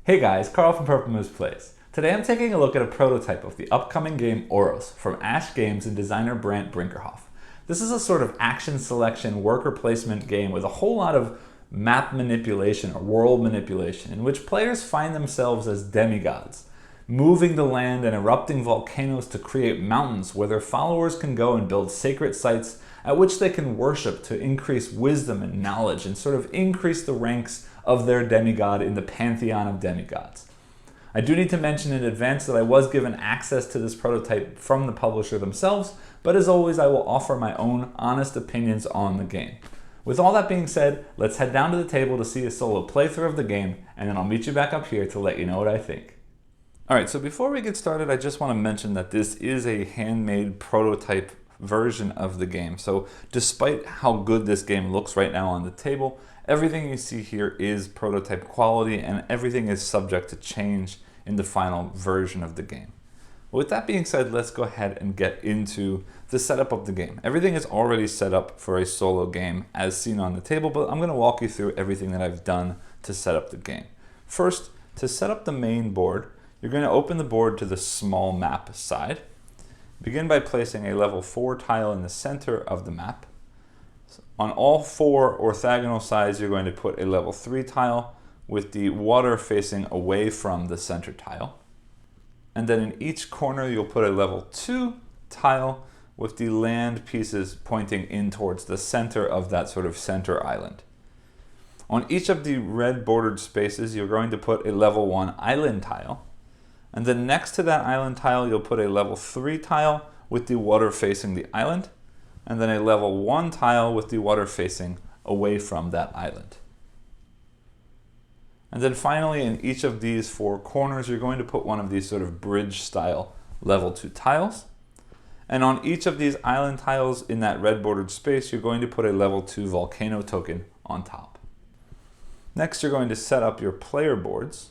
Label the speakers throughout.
Speaker 1: Hey guys, Carl from Purple Moose Plays. Today I'm taking a look at a prototype of the upcoming game Oros from Aesc Games and designer Brandt Brinkerhoff. This is a sort of action selection worker placement game with a whole lot of map manipulation or world manipulation in which players find themselves as demigods, moving the land and erupting volcanoes to create mountains where their followers can go and build sacred sites at which they can worship to increase wisdom and knowledge and sort of increase the ranks of their demigod in the pantheon of demigods. I do need to mention in advance that I was given access to this prototype from the publisher themselves, but as always I will offer my own honest opinions on the game. With all that being said, let's head down to the table to see a solo playthrough of the game, and then I'll meet you back up here to let you know what I think. Alright, so before we get started, I just want to mention that this is a handmade prototype version of the game. So despite how good this game looks right now on the table, everything you see here is prototype quality and everything is subject to change in the final version of the game. With that being said, let's go ahead and get into the setup of the game. Everything is already set up for a solo game as seen on the table, but I'm going to walk you through everything that I've done to set up the game. First, to set up the main board, you're going to open the board to the small map side. Begin by placing a level 4 tile in the center of the map. On all 4 orthogonal sides, you're going to put a level 3 tile with the water facing away from the center tile. And then in each corner, you'll put a level 2 tile with the land pieces pointing in towards the center of that sort of center island. On each of the red bordered spaces, you're going to put a level 1 island tile. And then next to that island tile, you'll put a level 3 tile with the water facing the island, and then a level 1 tile with the water facing away from that island. And then finally, in each of these 4 corners, you're going to put one of these sort of bridge style level 2 tiles. And on each of these island tiles in that red bordered space, you're going to put a level 2 volcano token on top. Next, you're going to set up your player boards.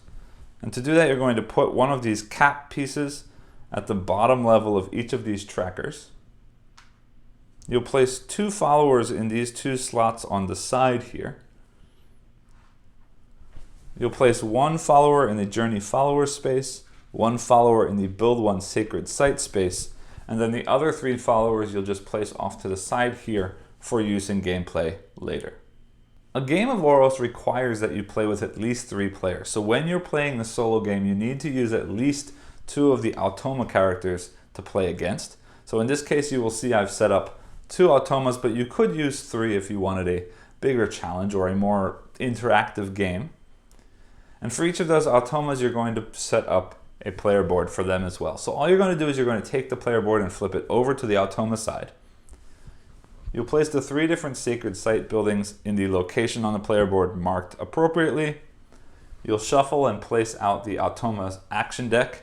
Speaker 1: And to do that, you're going to put one of these cap pieces at the bottom level of each of these trackers. You'll place 2 followers in these 2 slots on the side here. You'll place 1 follower in the Journey Follower space, 1 follower in the Build 1 Sacred Site space, and then the other 3 followers you'll just place off to the side here for use in gameplay later. A game of Oros requires that you play with at least 3 players. So when you're playing the solo game, you need to use at least 2 of the automa characters to play against. So in this case, you will see I've set up 2 automas, but you could use 3 if you wanted a bigger challenge or a more interactive game. And for each of those automas, you're going to set up a player board for them as well. So all you're going to do is you're going to take the player board and flip it over to the automa side. You'll place the 3 different sacred site buildings in the location on the player board marked appropriately. You'll shuffle and place out the automa's action deck.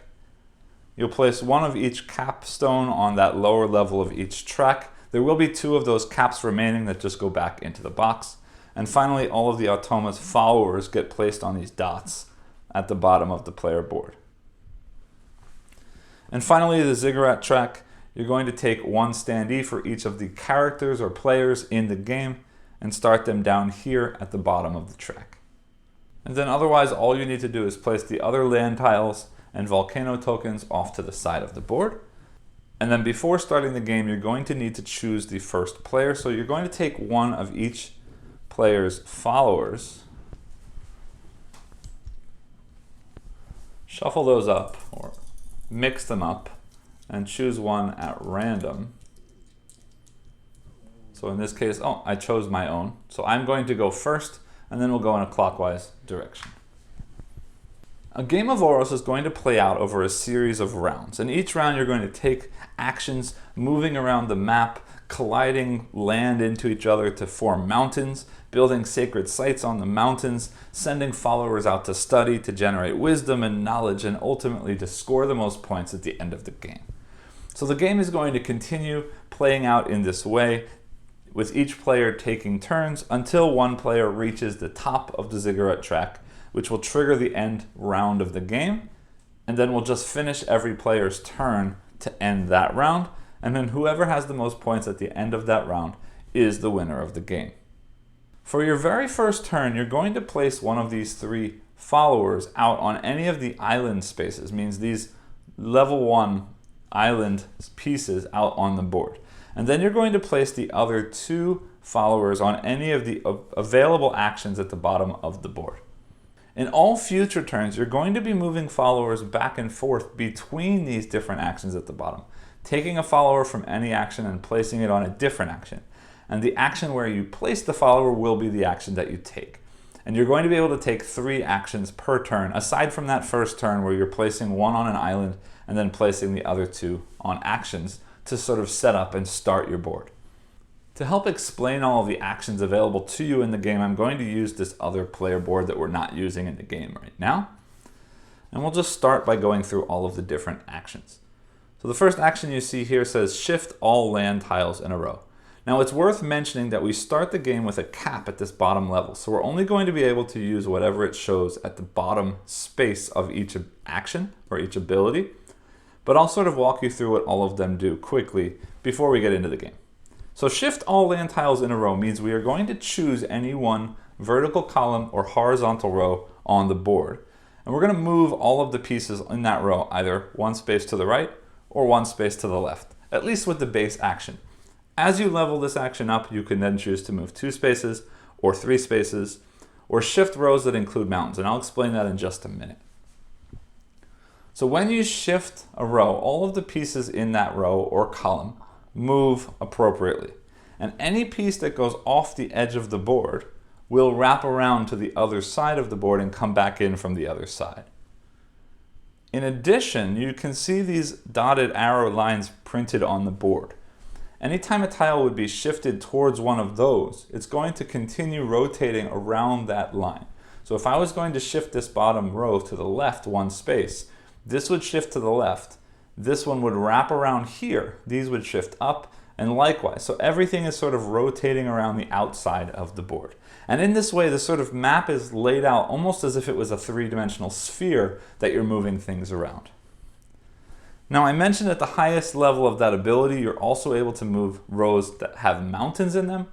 Speaker 1: You'll place 1 of each capstone on that lower level of each track. There will be 2 of those caps remaining that just go back into the box. And finally, all of the automa's followers get placed on these dots at the bottom of the player board. And finally, the ziggurat track. You're going to take 1 standee for each of the characters or players in the game and start them down here at the bottom of the track. And then otherwise, all you need to do is place the other land tiles and volcano tokens off to the side of the board. And then before starting the game, you're going to need to choose the first player. So you're going to take 1 of each player's followers, shuffle those up or mix them up, and choose 1 at random. So in this case, I chose my own. So I'm going to go first, and then we'll go in a clockwise direction. A game of Oros is going to play out over a series of rounds. In each round, you're going to take actions moving around the map, colliding land into each other to form mountains, building sacred sites on the mountains, sending followers out to study to generate wisdom and knowledge, and ultimately to score the most points at the end of the game. So the game is going to continue playing out in this way, with each player taking turns until 1 player reaches the top of the ziggurat track, which will trigger the end round of the game, and then we'll just finish every player's turn to end that round, and then whoever has the most points at the end of that round is the winner of the game. For your very first turn, you're going to place one of these 3 followers out on any of the island spaces, means these level 1 island pieces out on the board. And then you're going to place the other 2 followers on any of the available actions at the bottom of the board. In all future turns, you're going to be moving followers back and forth between these different actions at the bottom, taking a follower from any action and placing it on a different action. And the action where you place the follower will be the action that you take. And you're going to be able to take 3 actions per turn, aside from that first turn where you're placing one on an island and then placing the other 2 on actions to sort of set up and start your board. To help explain all of the actions available to you in the game, I'm going to use this other player board that we're not using in the game right now. And we'll just start by going through all of the different actions. So the first action you see here says shift all land tiles in a row. Now it's worth mentioning that we start the game with a cap at this bottom level, so we're only going to be able to use whatever it shows at the bottom space of each action or each ability. But I'll sort of walk you through what all of them do quickly before we get into the game. So shift all land tiles in a row means we are going to choose any one vertical column or horizontal row on the board. And we're going to move all of the pieces in that row either 1 space to the right or 1 space to the left, at least with the base action. As you level this action up, you can then choose to move 2 spaces or 3 spaces or shift rows that include mountains. And I'll explain that in just a minute. So when you shift a row, all of the pieces in that row or column move appropriately. And any piece that goes off the edge of the board will wrap around to the other side of the board and come back in from the other side. In addition, you can see these dotted arrow lines printed on the board. Anytime a tile would be shifted towards one of those, it's going to continue rotating around that line. So if I was going to shift this bottom row to the left 1 space, this would shift to the left. This one would wrap around here. These would shift up and likewise. So everything is sort of rotating around the outside of the board. And in this way, the sort of map is laid out almost as if it was a 3-dimensional sphere that you're moving things around. Now I mentioned at the highest level of that ability, you're also able to move rows that have mountains in them.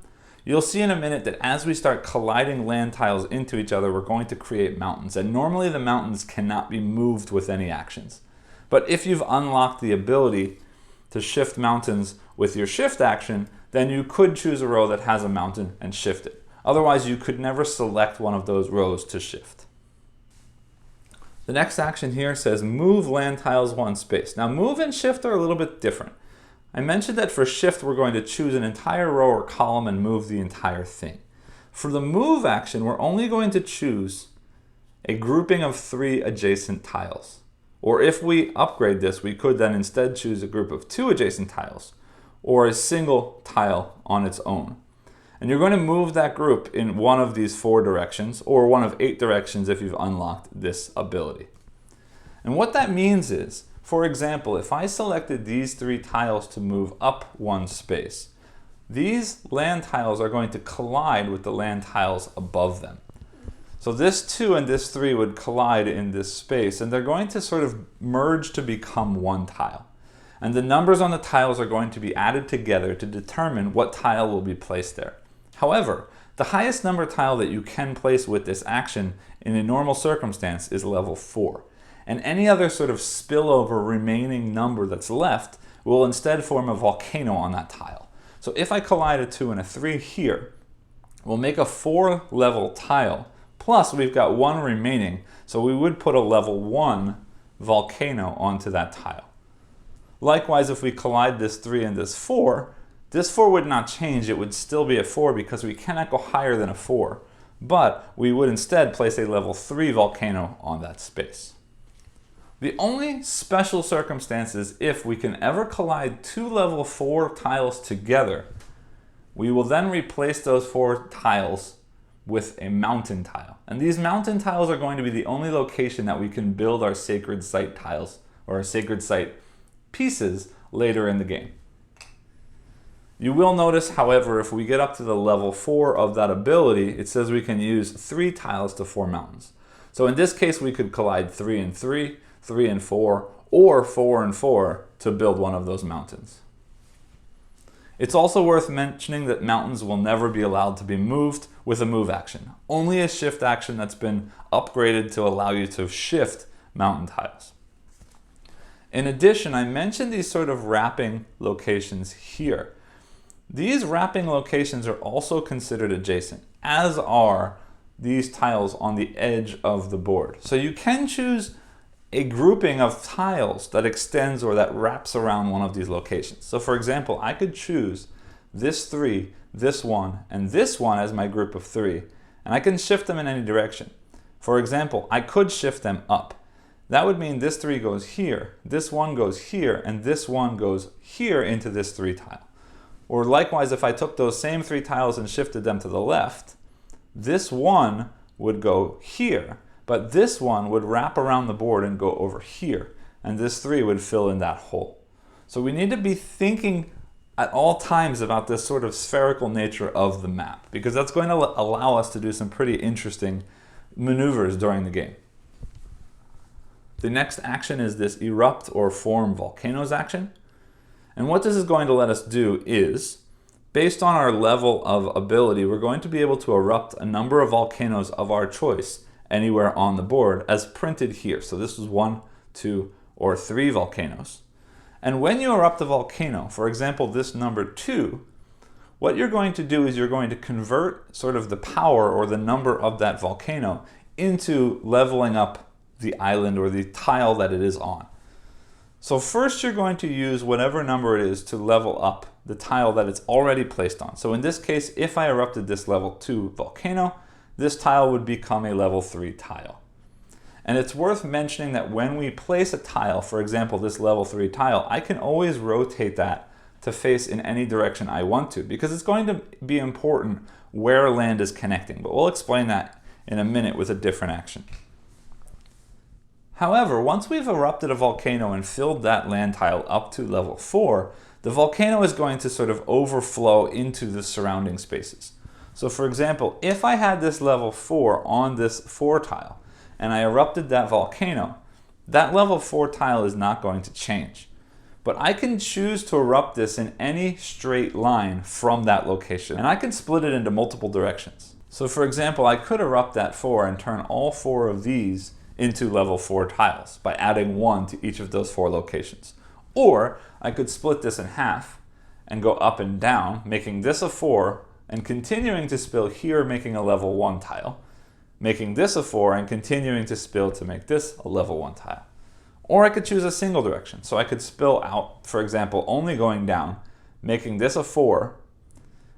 Speaker 1: You'll see in a minute that as we start colliding land tiles into each other, we're going to create mountains. And normally the mountains cannot be moved with any actions. But if you've unlocked the ability to shift mountains with your shift action, then you could choose a row that has a mountain and shift it. Otherwise, you could never select one of those rows to shift. The next action here says move land tiles 1 space. Now move and shift are a little bit different. I mentioned that for shift, we're going to choose an entire row or column and move the entire thing. For the move action, we're only going to choose a grouping of 3 adjacent tiles. Or if we upgrade this, we could then instead choose a group of 2 adjacent tiles or a single tile on its own. And you're going to move that group in one of these 4 directions or one of 8 directions if you've unlocked this ability. And what that means is, for example, if I selected these 3 tiles to move up 1 space, these land tiles are going to collide with the land tiles above them. So this 2 and this 3 would collide in this space, and they're going to sort of merge to become 1 tile. And the numbers on the tiles are going to be added together to determine what tile will be placed there. However, the highest number tile that you can place with this action in a normal circumstance is level 4. And any other sort of spillover remaining number that's left will instead form a volcano on that tile. So if I collide a 2 and a 3 here, we'll make a 4 level tile. Plus, we've got 1 remaining, so we would put a level 1 volcano onto that tile. Likewise, if we collide this 3 and this 4 would not change. It would still be a 4 because we cannot go higher than a 4. But we would instead place a level 3 volcano on that space. The only special circumstance is if we can ever collide 2 level 4 tiles together, we will then replace those 4 tiles with a mountain tile. And these mountain tiles are going to be the only location that we can build our sacred site tiles or our sacred site pieces later in the game. You will notice, however, if we get up to the level 4 of that ability, it says we can use 3 tiles to form mountains. So in this case, we could collide 3 and 3, 3 and 4, or 4 and 4 to build one of those mountains. It's also worth mentioning that mountains will never be allowed to be moved with a move action. Only a shift action that's been upgraded to allow you to shift mountain tiles. In addition, I mentioned these sort of wrapping locations here. These wrapping locations are also considered adjacent, as are these tiles on the edge of the board. So you can choose a grouping of tiles that extends or that wraps around one of these locations. So for example, I could choose this 3, this 1, and this one as my group of 3, and I can shift them in any direction. For example, I could shift them up. That would mean this 3 goes here, this 1 goes here, and this 1 goes here into this 3 tile. Or likewise, if I took those same 3 tiles and shifted them to the left, this 1 would go here, but this one would wrap around the board and go over here, and this 3 would fill in that hole. So we need to be thinking at all times about this sort of spherical nature of the map, because that's going to allow us to do some pretty interesting maneuvers during the game. The next action is this erupt or form volcanoes action. And what this is going to let us do is, based on our level of ability, we're going to be able to erupt a number of volcanoes of our choice anywhere on the board as printed here. So this is 1, 2, or 3 volcanoes. And when you erupt a volcano, for example, this number 2, what you're going to do is you're going to convert sort of the power or the number of that volcano into leveling up the island or the tile that it is on. So first you're going to use whatever number it is to level up the tile that it's already placed on. So in this case, if I erupted this level 2 volcano, this tile would become a level 3 tile. And it's worth mentioning that when we place a tile, for example, this level 3 tile, I can always rotate that to face in any direction I want to, because it's going to be important where land is connecting. But we'll explain that in a minute with a different action. However, once we've erupted a volcano and filled that land tile up to level 4, the volcano is going to sort of overflow into the surrounding spaces. So for example, if I had this level 4 on this 4 tile and I erupted that volcano, that level 4 tile is not going to change. But I can choose to erupt this in any straight line from that location, and I can split it into multiple directions. So for example, I could erupt that 4 and turn all 4 of these into level 4 tiles by adding 1 to each of those 4 locations. Or I could split this in half and go up and down, making this a 4 and continuing to spill here, making a level 1 tile, making this a 4 and continuing to spill to make this a level 1 tile. Or I could choose a single direction. So I could spill out, for example, only going down, making this a 4,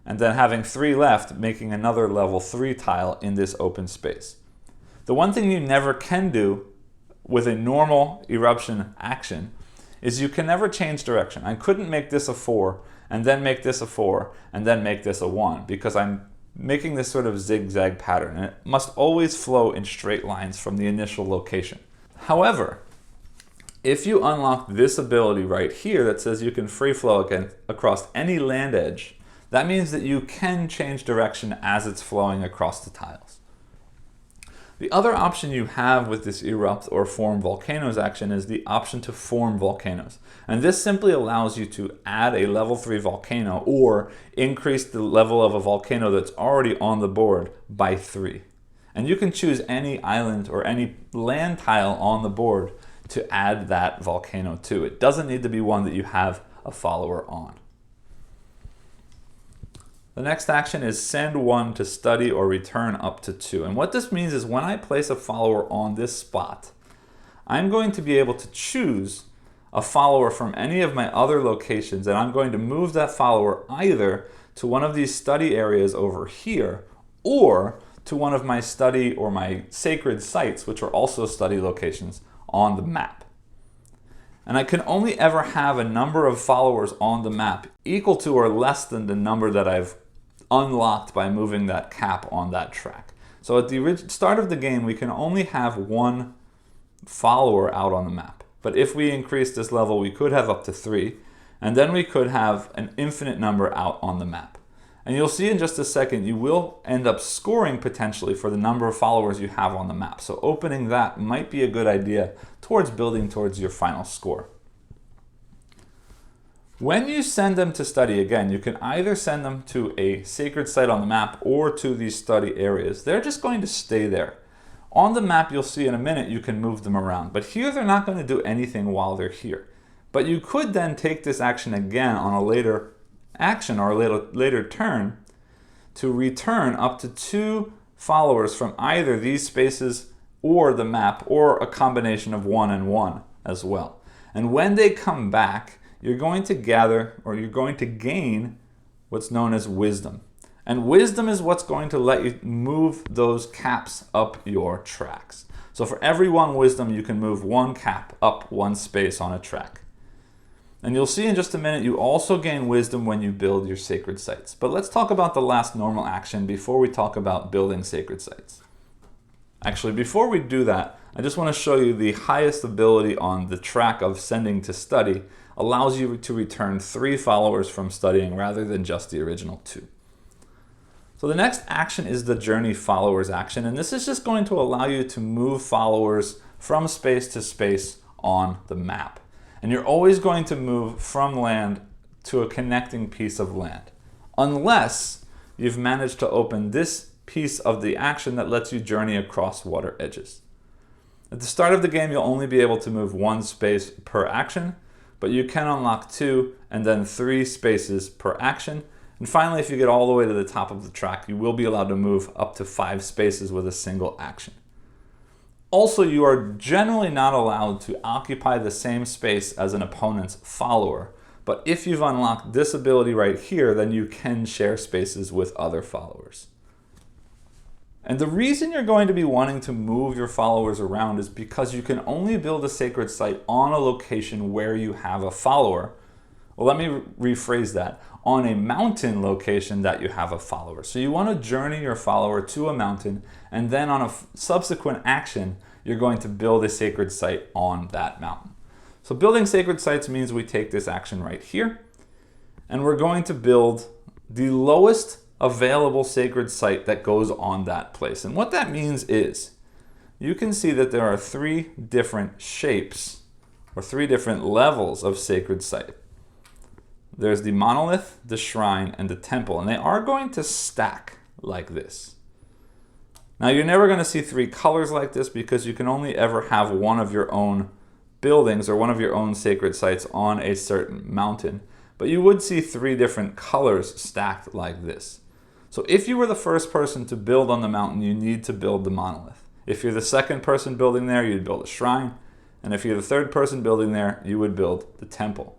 Speaker 1: and then having 3 left, making another level 3 tile in this open space. The one thing you never can do with a normal eruption action is you can never change direction. I couldn't make this a 4 and then make this a 4 and then make this a 1, because I'm making this sort of zigzag pattern, and it must always flow in straight lines from the initial location. However, if you unlock this ability right here that says you can free flow across any land edge, that means that you can change direction as it's flowing across the tiles. The other option you have with this erupt or form volcanoes action is the option to form volcanoes. And this simply allows you to add a level 3 volcano or increase the level of a volcano that's already on the board by 3. And you can choose any island or any land tile on the board to add that volcano to. It doesn't need to be one that you have a follower on. The next action is send 1 to study or return up to 2. And what this means is when I place a follower on this spot, I'm going to be able to choose a follower from any of my other locations, and I'm going to move that follower either to one of these study areas over here or to one of my study or my sacred sites, which are also study locations on the map. And I can only ever have a number of followers on the map equal to or less than the number that I've unlocked by moving that cap on that track. So at the start of the game, we can only have 1 follower out on the map. But if we increase this level, we could have up to 3, and then we could have an infinite number out on the map. And you'll see in just a second, you will end up scoring potentially for the number of followers you have on the map. So opening that might be a good idea towards building towards your final score. When you send them to study, again, you can either send them to a sacred site on the map or to these study areas. They're just going to stay there. On the map, you'll see in a minute, you can move them around. But here, they're not going to do anything while they're here. But you could then take this action again on a later action or a later turn to return up to 2 followers from either these spaces or the map, or a combination of 1 and 1 as well. And when they come back, you're going to gather, or you're going to gain, what's known as wisdom. And wisdom is what's going to let you move those caps up your tracks. So for every 1 wisdom, you can move 1 cap up 1 space on a track. And you'll see in just a minute, you also gain wisdom when you build your sacred sites. But let's talk about the last normal action before we talk about building sacred sites. Actually, before we do that, I just want to show you the highest ability on the track of sending to study allows you to return 3 followers from studying rather than just the original 2. So the next action is the journey followers action, and this is just going to allow you to move followers from space to space on the map. And you're always going to move from land to a connecting piece of land, unless you've managed to open this piece of the action that lets you journey across water edges. At the start of the game, you'll only be able to move 1 space per action, but you can unlock 2 and then 3 spaces per action. And finally, if you get all the way to the top of the track, you will be allowed to move up to 5 spaces with a single action. Also, you are generally not allowed to occupy the same space as an opponent's follower, but if you've unlocked this ability right here, then you can share spaces with other followers. And the reason you're going to be wanting to move your followers around is because you can only build a sacred site on a location where you have a follower. Well, let me rephrase that. On a mountain location that you have a follower. So you want to journey your follower to a mountain, and then on a subsequent action, you're going to build a sacred site on that mountain. So building sacred sites means we take this action right here, and we're going to build the lowest available sacred site that goes on that place. And what that means is, you can see that there are 3 different shapes, or 3 different levels of sacred site. There's the monolith, the shrine, and the temple, and they are going to stack like this. Now, you're never going to see 3 colors like this because you can only ever have one of your own buildings or one of your own sacred sites on a certain mountain. But you would see 3 different colors stacked like this. So if you were the first person to build on the mountain, you need to build the monolith. If you're the second person building there, you'd build a shrine. And if you're the third person building there, you would build the temple.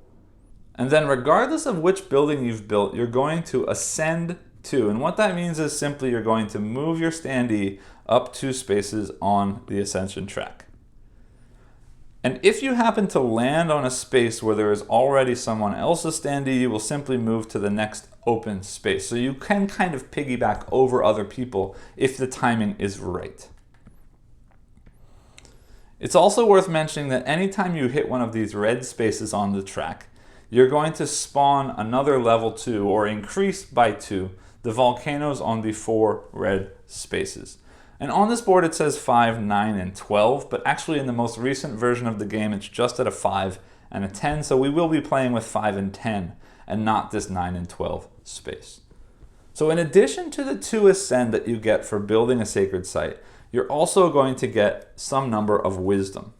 Speaker 1: And then regardless of which building you've built, you're going to ascend to. And what that means is simply you're going to move your standee up 2 spaces on the ascension track. And if you happen to land on a space where there is already someone else's standee, you will simply move to the next open space. So you can kind of piggyback over other people if the timing is right. It's also worth mentioning that anytime you hit one of these red spaces on the track, you're going to spawn another level 2 or increase by 2 the volcanoes on the 4 red spaces. And on this board it says 5, 9, and 12, but actually in the most recent version of the game it's just at a 5 and a 10, so we will be playing with 5 and 10 and not this 9 and 12 space. So in addition to the 2 ascend that you get for building a sacred site, you're also going to get some number of wisdom.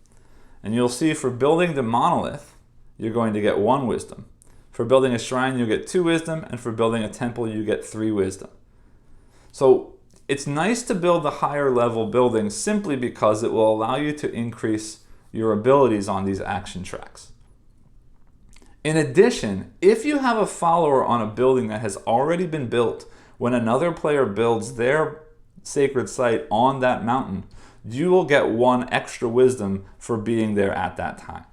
Speaker 1: And you'll see for building the monolith, you're going to get 1 wisdom. For building a shrine, you get 2 wisdom, and for building a temple, you get 3 wisdom. So it's nice to build the higher level buildings simply because it will allow you to increase your abilities on these action tracks. In addition, if you have a follower on a building that has already been built, when another player builds their sacred site on that mountain, you will get 1 extra wisdom for being there at that time.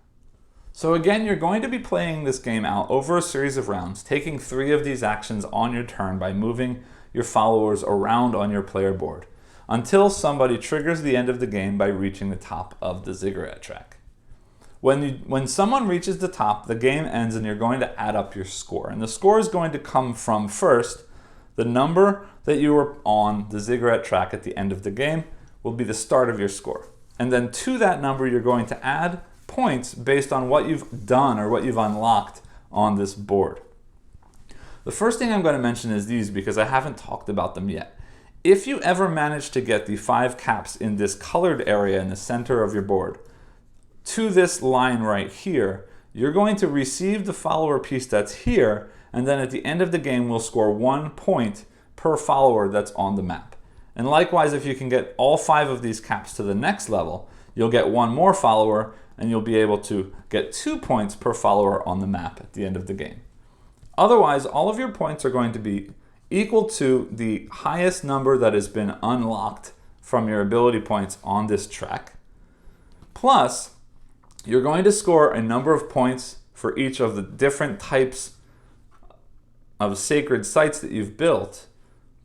Speaker 1: So again, you're going to be playing this game out over a series of rounds, taking 3 of these actions on your turn by moving your followers around on your player board, until somebody triggers the end of the game by reaching the top of the ziggurat track. When someone reaches the top, the game ends and you're going to add up your score. And the score is going to come from, first, the number that you were on the ziggurat track at the end of the game will be the start of your score. And then to that number, you're going to add points based on what you've done or what you've unlocked on this board. The first thing I'm going to mention is these because I haven't talked about them yet. If you ever manage to get the 5 caps in this colored area in the center of your board to this line right here, you're going to receive the follower piece that's here, and then at the end of the game we'll score 1 point per follower that's on the map. And likewise, if you can get all 5 of these caps to the next level, you'll get 1 more follower and you'll be able to get 2 points per follower on the map at the end of the game. Otherwise, all of your points are going to be equal to the highest number that has been unlocked from your ability points on this track. Plus, you're going to score a number of points for each of the different types of sacred sites that you've built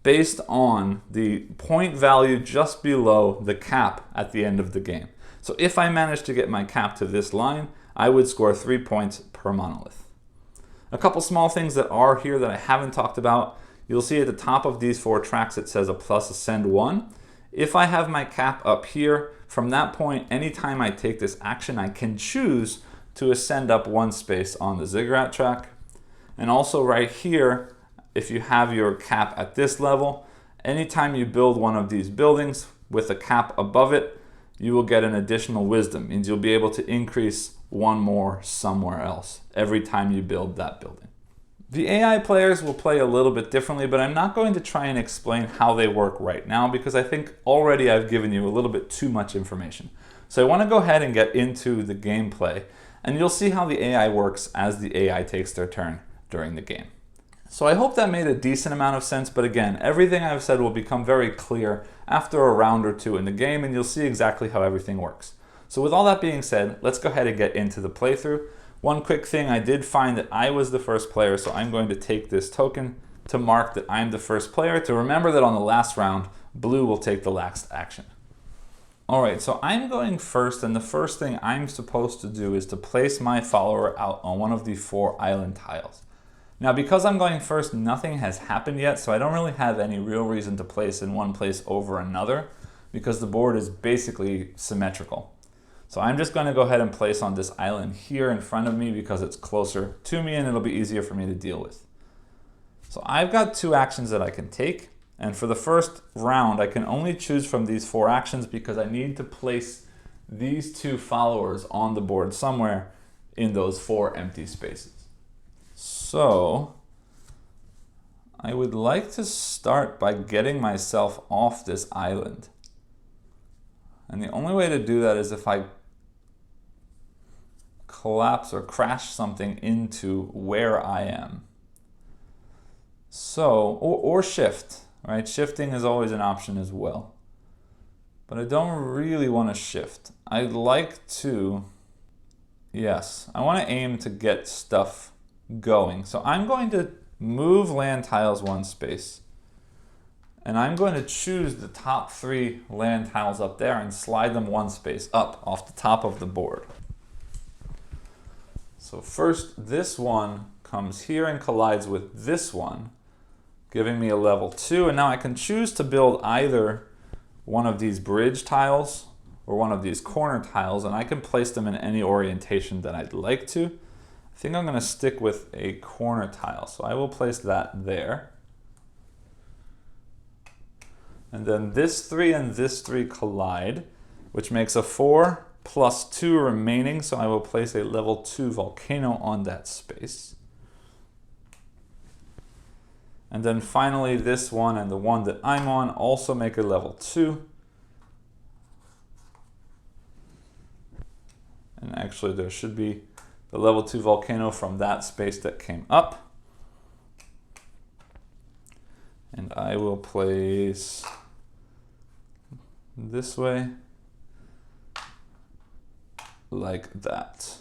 Speaker 1: based on the point value just below the cap at the end of the game. So if I manage to get my cap to this line, I would score 3 points per monolith. A couple small things that are here that I haven't talked about. You'll see at the top of these 4 tracks it says a plus ascend 1. If I have my cap up here, from that point, anytime I take this action, I can choose to ascend up 1 space on the ziggurat track. And also right here, if you have your cap at this level, anytime you build one of these buildings with a cap above it, you will get an additional wisdom. It means you'll be able to increase 1 more somewhere else every time you build that building. The AI players will play a little bit differently, but I'm not going to try and explain how they work right now because I think already I've given you a little bit too much information. So I want to go ahead and get into the gameplay, and you'll see how the AI works as the AI takes their turn during the game. So I hope that made a decent amount of sense, but again, everything I've said will become very clear after a round or 2 in the game, and you'll see exactly how everything works. So with all that being said, let's go ahead and get into the playthrough. One quick thing, I did find that I was the first player, so I'm going to take this token to mark that I'm the first player, to remember that on the last round, blue will take the last action. Alright, so I'm going first, and the first thing I'm supposed to do is to place my follower out on one of the 4 island tiles. Now, because I'm going first, nothing has happened yet, so I don't really have any real reason to place in one place over another, because the board is basically symmetrical. So I'm just going to go ahead and place on this island here in front of me because it's closer to me and it'll be easier for me to deal with. So I've got 2 actions that I can take, and for the first round I can only choose from these 4 actions because I need to place these 2 followers on the board somewhere in those 4 empty spaces. So I would like to start by getting myself off this island. And the only way to do that is if I collapse or crash something into where I am. So, or shift, right? Shifting is always an option as well. But I don't really want to shift. I'd like to, yes, I want to aim to get stuff going. So I'm going to move land tiles 1 space. And I'm going to choose the top 3 land tiles up there and slide them 1 space up off the top of the board. So first, this one comes here and collides with this one, giving me a level 2. And now I can choose to build either one of these bridge tiles or one of these corner tiles, and I can place them in any orientation that I'd like to. I think I'm going to stick with a corner tile, so I will place that there. And then this 3 and this 3 collide, which makes a 4 plus 2 remaining, so I will place a level 2 volcano on that space. And then finally this one and the one that I'm on also make a level 2. And actually there should be the level 2 volcano from that space that came up. And I will place this way, like that.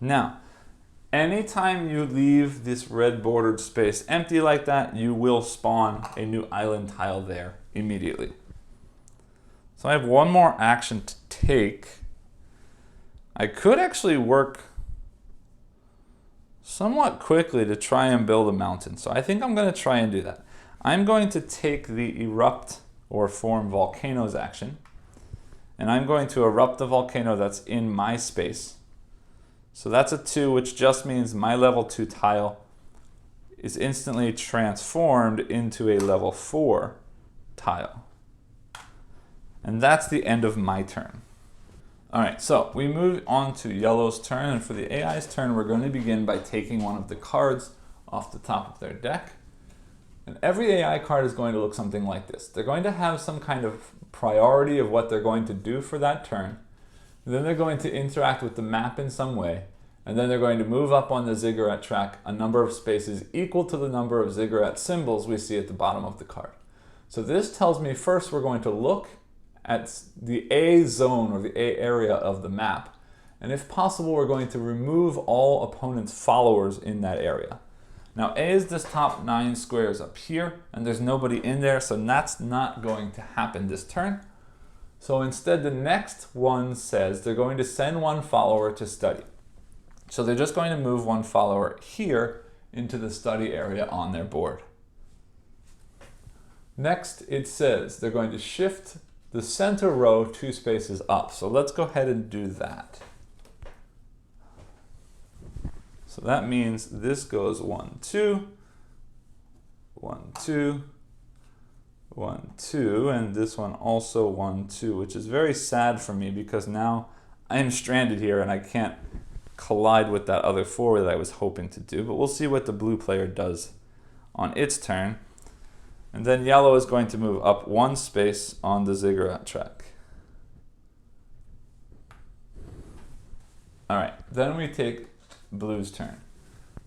Speaker 1: Now, anytime you leave this red bordered space empty like that, you will spawn a new island tile there immediately. So I have one more action to take. I could actually work somewhat quickly to try and build a mountain. So I think I'm going to try and do that. I'm going to take the erupt or form volcanoes action, and I'm going to erupt the volcano that's in my space. So that's a 2, which just means my level 2 tile is instantly transformed into a level 4 tile. And that's the end of my turn. All right, so we move on to yellow's turn, and for the AI's turn, we're going to begin by taking one of the cards off the top of their deck. And every AI card is going to look something like this. They're going to have some kind of priority of what they're going to do for that turn. And then they're going to interact with the map in some way. And then they're going to move up on the ziggurat track a number of spaces equal to the number of ziggurat symbols we see at the bottom of the card. So this tells me first we're going to look at the A zone or the A area of the map. And if possible, we're going to remove all opponent's followers in that area. Now A is this top 9 squares up here, and there's nobody in there, so that's not going to happen this turn. So instead, the next one says they're going to send one follower to study. So they're just going to move one follower here into the study area on their board. Next, it says they're going to shift the center row 2 spaces up. So let's go ahead and do that. So that means this goes 1, 2, 1, 2, 1, 2, and this one also 1, 2, which is very sad for me because now I'm stranded here and I can't collide with that other 4 that I was hoping to do, but we'll see what the blue player does on its turn. And then yellow is going to move up 1 space on the ziggurat track. All right, then we take blue's turn.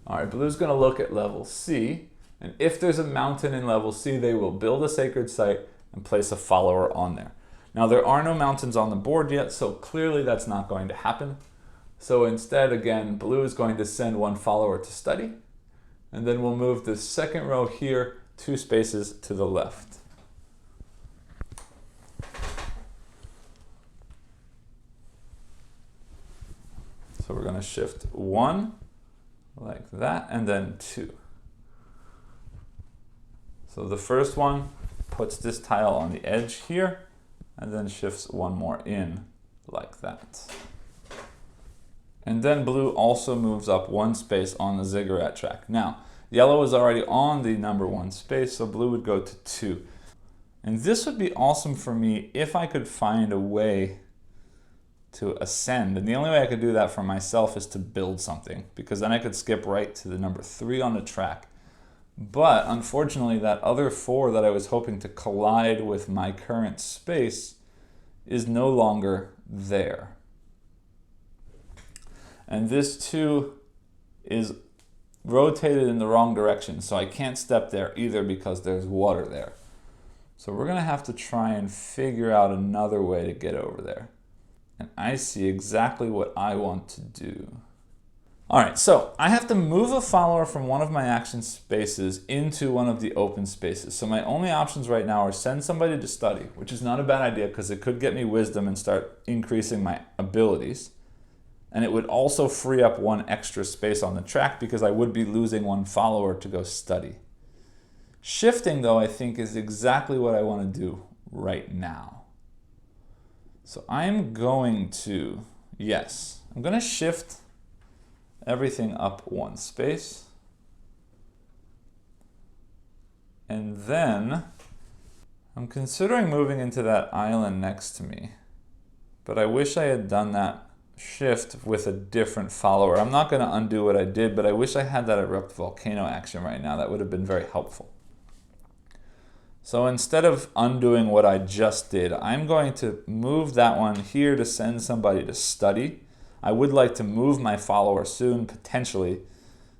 Speaker 1: All right, blue's going to look at level C, and if there's a mountain in level C, they will build a sacred site and place a follower on there. Now, there are no mountains on the board yet, so clearly that's not going to happen. So instead, again, blue is going to send one follower to study, and then we'll move the second row here 2 spaces to the left. So we're going to shift 1 like that, and then 2. So the first one puts this tile on the edge here, and then shifts 1 more in like that. And then blue also moves up 1 space on the ziggurat track. Now, yellow is already on the number 1 space, so blue would go to 2. And this would be awesome for me if I could find a way to ascend. And the only way I could do that for myself is to build something, because then I could skip right to the number 3 on the track. But unfortunately, that other 4 that I was hoping to collide with my current space is no longer there. And this 2 is rotated in the wrong direction, so I can't step there either because there's water there. So we're going to have to try and figure out another way to get over there. And I see exactly what I want to do. All right, so I have to move a follower from one of my action spaces into one of the open spaces. So my only options right now are send somebody to study, which is not a bad idea because it could get me wisdom and start increasing my abilities. And it would also free up 1 extra space on the track because I would be losing 1 follower to go study. Shifting, though, I think is exactly what I want to do right now. So I'm going to, I'm going to shift everything up 1 space. And then I'm considering moving into that island next to me. But I wish I had done that shift with a different follower. I'm not going to undo what I did, but I wish I had that erupt volcano action right now. That would have been very helpful. So instead of undoing what I just did, I'm going to move that one here to send somebody to study. I would like to move my follower soon, potentially.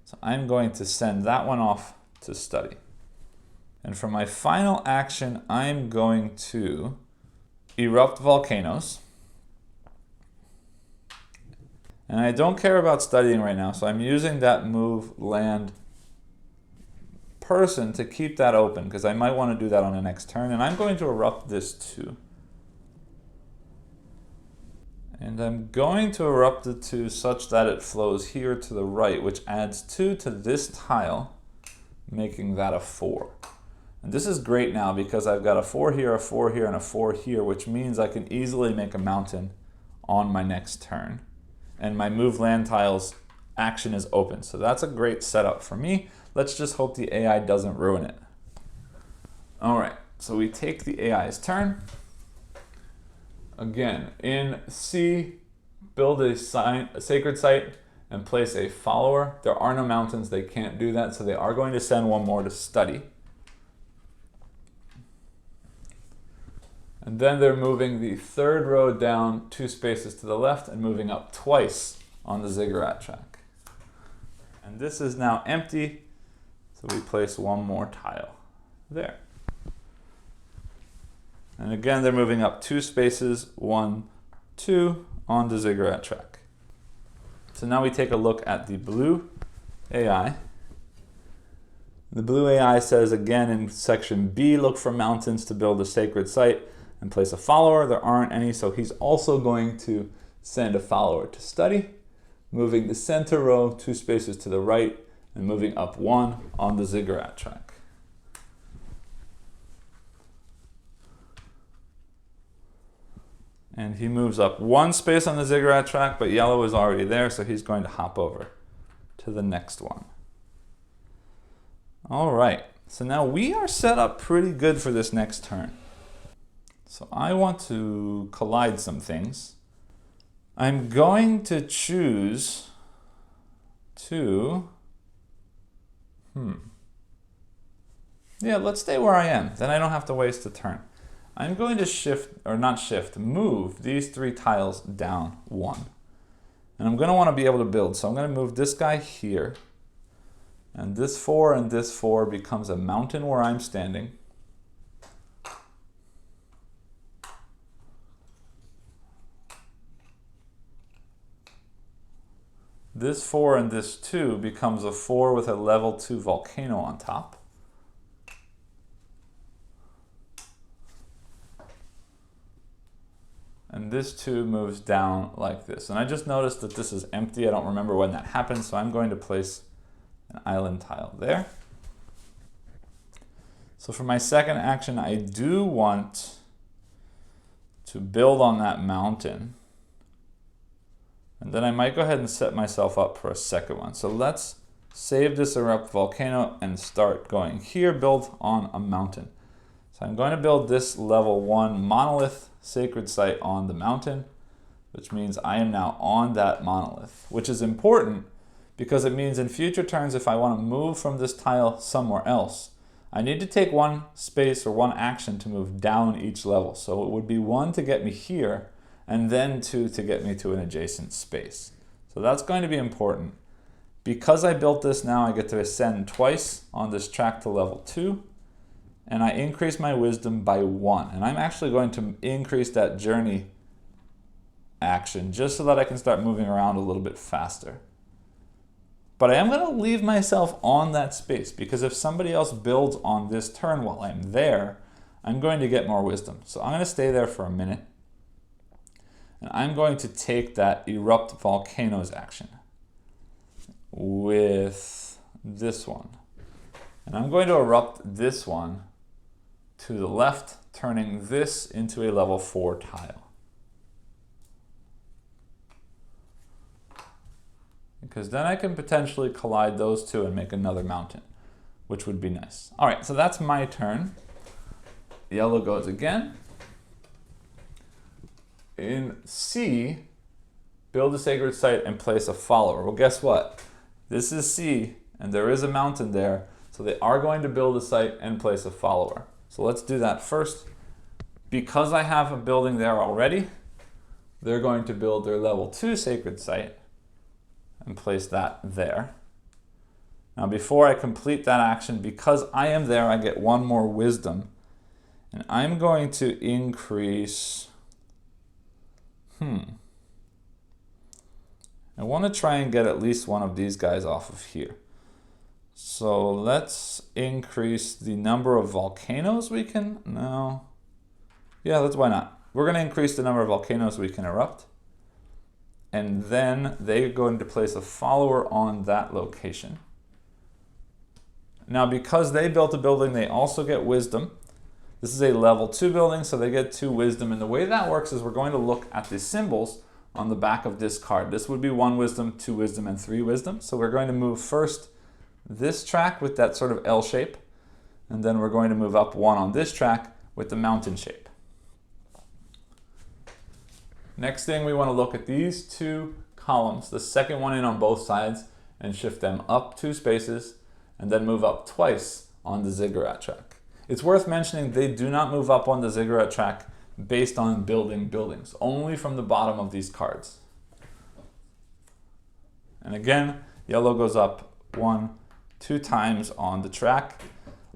Speaker 1: So I'm going to send that one off to study. And for my final action, I'm going to erupt volcanoes. And I don't care about studying right now, so I'm using that move land person to keep that open because I might want to do that on the next turn. And I'm going to erupt this too. And I'm going to erupt it to such that it flows here to the right, which adds 2 to this tile, making that a 4. And this is great now because I've got a 4 here, a 4 here, and a 4 here, which means I can easily make a mountain on my next turn. and my move land tiles action is open. So that's a great setup for me. Let's just hope the AI doesn't ruin it. All right, so we take the AI's turn. Again, in C, build a sacred site and place a follower. There are no mountains, they can't do that, so they are going to send one more to study. And then they're moving the third row down 2 spaces to the left and moving up twice on the ziggurat track. And this is now empty, so we place one more tile there. And again, they're moving up 2 spaces, 1, 2, on the ziggurat track. So now we take a look at the blue AI. The blue AI says again in section B, look for mountains to build a sacred site and place a follower. There aren't any, so he's also going to send a follower to study, moving the center row 2 spaces to the right and moving up 1 on the ziggurat track. And he moves up 1 space on the ziggurat track, but yellow is already there, so he's going to hop over to the next one. All right, so now we are set up pretty good for this next turn. So I want to collide some things. I'm going to choose to, yeah, let's stay where I am. Then I don't have to waste a turn. I'm going to shift, or not shift, move these 3 tiles down 1. And I'm going to want to be able to build. So I'm going to move this guy here. And this 4 and this 4 becomes a mountain where I'm standing. This 4 and this 2 becomes a 4 with a level 2 volcano on top. And this 2 moves down like this. And I just noticed that this is empty. I don't remember when that happened, so I'm going to place an island tile there. So for my second action, I do want to build on that mountain. And then I might go ahead and set myself up for a second one. So let's save this erupt volcano and start going here, build on a mountain. So I'm going to build this level 1 monolith sacred site on the mountain, which means I am now on that monolith, which is important because it means in future turns, if I want to move from this tile somewhere else, I need to take 1 space or 1 action to move down each level. So it would be 1 to get me here, and then 2 to get me to an adjacent space. So that's going to be important. Because I built this now, I get to ascend twice on this track to level 2, and I increase my wisdom by 1. And I'm actually going to increase that journey action just so that I can start moving around a little bit faster. But I am going to leave myself on that space because if somebody else builds on this turn while I'm there, I'm going to get more wisdom. So I'm going to stay there for a minute. And I'm going to take that erupt volcanoes action with this one. And I'm going to erupt this one to the left, turning this into a level 4 tile. Because then I can potentially collide those 2 and make another mountain, which would be nice. All right, so that's my turn. Yellow goes again. In C, build a sacred site and place a follower. Well, guess what? This is C, and there is a mountain there, so they are going to build a site and place a follower. So let's do that first. Because I have a building there already, they're going to build their level 2 sacred site and place that there. Now before I complete that action, because I am there, I get 1 more wisdom, and I'm going to increase, I want to try and get at least one of these guys off of here. So let's increase the number of volcanoes we can, why not? We're going to increase the number of volcanoes we can erupt. And then they're going to place a follower on that location. Now because they built a building, they also get wisdom. This is a level 2 building, so they get 2 wisdom. And the way that works is we're going to look at the symbols on the back of this card. This would be 1 wisdom, 2 wisdom, and 3 wisdom. So we're going to move first this track with that sort of L shape, and then we're going to move up 1 on this track with the mountain shape. Next thing, we want to look at these 2 columns, the second one in on both sides, and shift them up 2 spaces, and then move up twice on the ziggurat track. It's worth mentioning they do not move up on the ziggurat track based on building buildings, only from the bottom of these cards. And again, yellow goes up 1, 2 times on the track,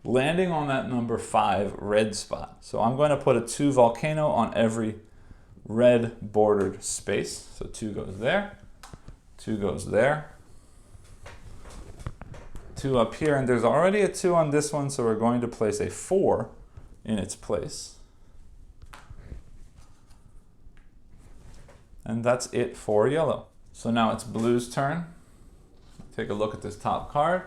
Speaker 1: landing on that number 5 red spot. So I'm going to put a 2 volcano on every red bordered space. So 2 goes there, 2 goes there, 2 up here, and there's already a 2 on this one, so we're going to place a 4 in its place. And that's it for yellow. So now it's blue's turn. Take a look at this top card.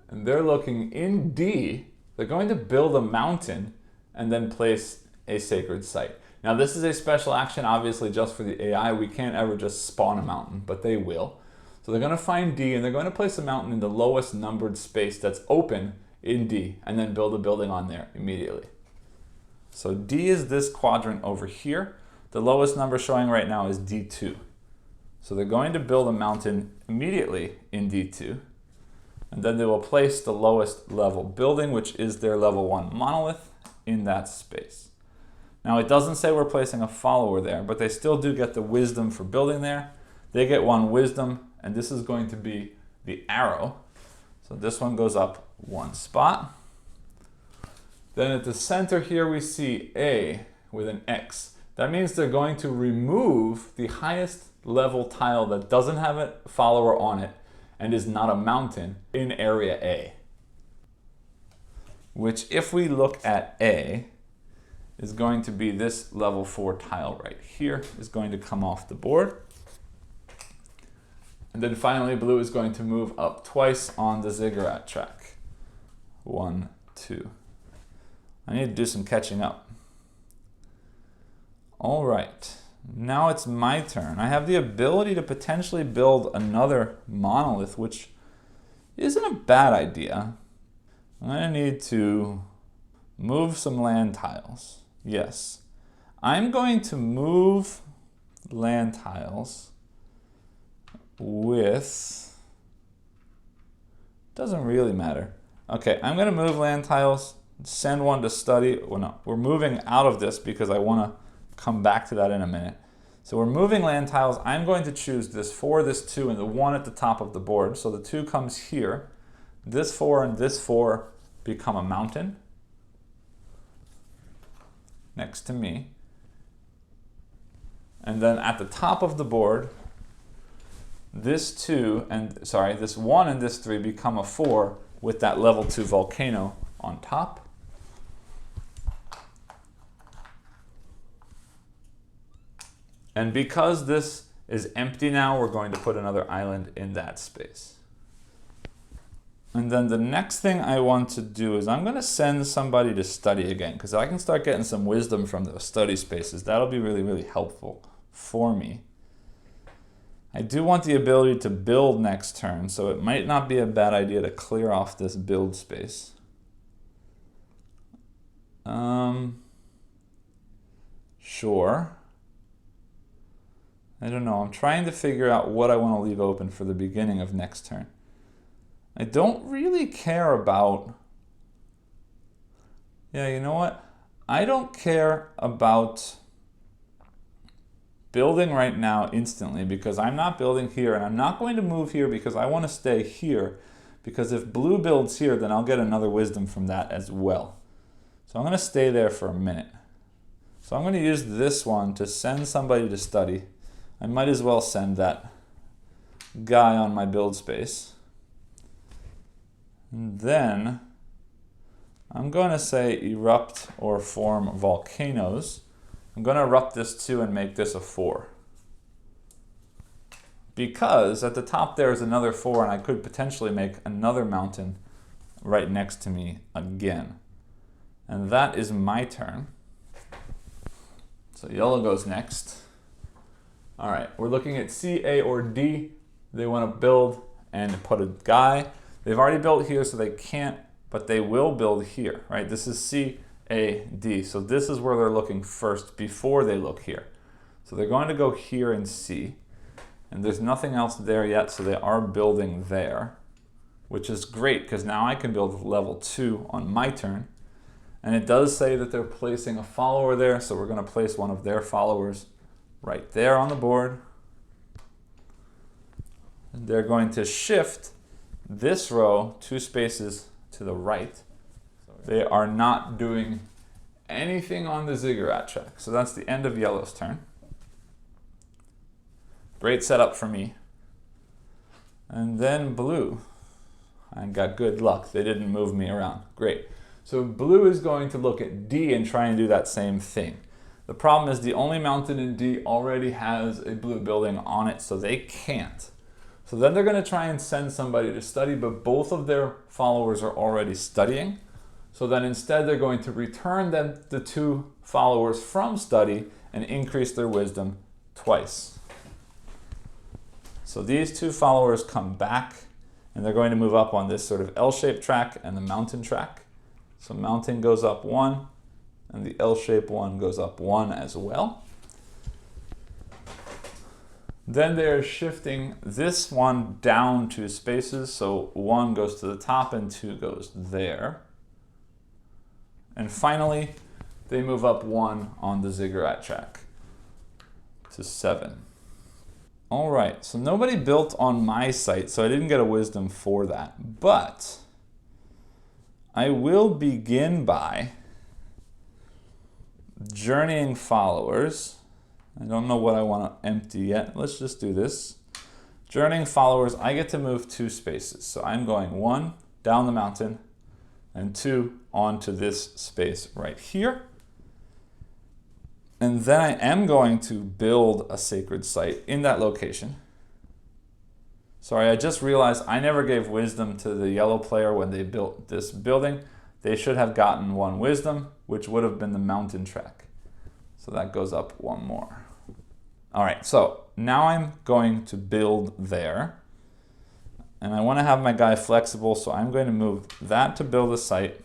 Speaker 1: And they're looking in D. They're going to build a mountain and then place a sacred site. Now this is a special action, obviously just for the AI. We can't ever just spawn a mountain, but they will. So they're going to find D, and they're going to place a mountain in the lowest numbered space that's open in D, and then build a building on there immediately. So D is this quadrant over here. The lowest number showing right now is D2. So they're going to build a mountain immediately in D2, and then they will place the lowest level building, which is their level 1 monolith, in that space. Now it doesn't say we're placing a follower there, but they still do get the wisdom for building there. They get 1 wisdom, and this is going to be the arrow. So this one goes up 1 spot. Then at the center here we see A with an X. That means they're going to remove the highest level tile that doesn't have a follower on it and is not a mountain in area A. Which, if we look at A, is going to be this level 4 tile right here, is going to come off the board. And then finally blue is going to move up twice on the ziggurat track. 1, 2. I need to do some catching up. All right, now it's my turn. I have the ability to potentially build another monolith, which isn't a bad idea. I'm going to need to move some land tiles. Yes, I'm going to move land tiles with, doesn't really matter. Okay, I'm going to move land tiles, send one to study. Well, no, we're moving out of this because I want to come back to that in a minute. So we're moving land tiles. I'm going to choose this 4, this 2, and the 1 at the top of the board. So the 2 comes here. This 4 and this 4 become a mountain next to me. And then at the top of the board, this 2 and, sorry, this 1 and this 3 become a 4 with that level 2 volcano on top. And because this is empty now, we're going to put another island in that space. And then the next thing I want to do is I'm going to send somebody to study again, because I can start getting some wisdom from those study spaces. That'll be really, really helpful for me. I do want the ability to build next turn, so it might not be a bad idea to clear off this build space. Sure. I don't know. I'm trying to figure out what I want to leave open for the beginning of next turn. I don't really care about... Yeah, you know what? I don't care about building right now instantly because I'm not building here, and I'm not going to move here because I want to stay here, because if blue builds here, then I'll get another wisdom from that as well. So I'm going to stay there for a minute. So I'm going to use this one to send somebody to study. I might as well send that guy on my build space. And then I'm going to say erupt or form volcanoes. I'm going to erupt this 2 and make this a 4. Because at the top there is another 4, and I could potentially make another mountain right next to me again. And that is my turn. So yellow goes next. All right, we're looking at C, A, or D. They want to build and put a guy. They've already built here, so they can't, but they will build here, right? This is C, A, D. So this is where they're looking first before they look here. So they're going to go here in C, and there's nothing else there yet, so they are building there, which is great because now I can build level 2 on my turn. And it does say that they're placing a follower there, so we're going to place one of their followers right there on the board. And they're going to shift this row 2 spaces to the right. They are not doing anything on the ziggurat track. So that's the end of yellow's turn. Great setup for me. And then blue. I got good luck. They didn't move me around. Great. So blue is going to look at D and try and do that same thing. The problem is the only mountain in D already has a blue building on it, so they can't. So then they're going to try and send somebody to study, but both of their followers are already studying. So then instead they're going to return them, the 2 followers from study, and increase their wisdom twice. So these 2 followers come back, and they're going to move up on this sort of L-shaped track and the mountain track. So mountain goes up 1, and the L-shaped one goes up 1 as well. Then they're shifting this one down 2 spaces, so 1 goes to the top and 2 goes there. And finally, they move up 1 on the ziggurat track to 7. All right, so nobody built on my site, so I didn't get a wisdom for that. But I will begin by journeying followers. I don't know what I want to empty yet. Let's just do this. Journeying followers, I get to move 2 spaces. So I'm going 1 down the mountain and 2 onto this space right here. And then I am going to build a sacred site in that location. Sorry, I just realized I never gave wisdom to the yellow player when they built this building. They should have gotten 1 wisdom, which would have been the mountain track. So that goes up 1 more. All right, so now I'm going to build there. And I want to have my guy flexible, so I'm going to move that to build a site,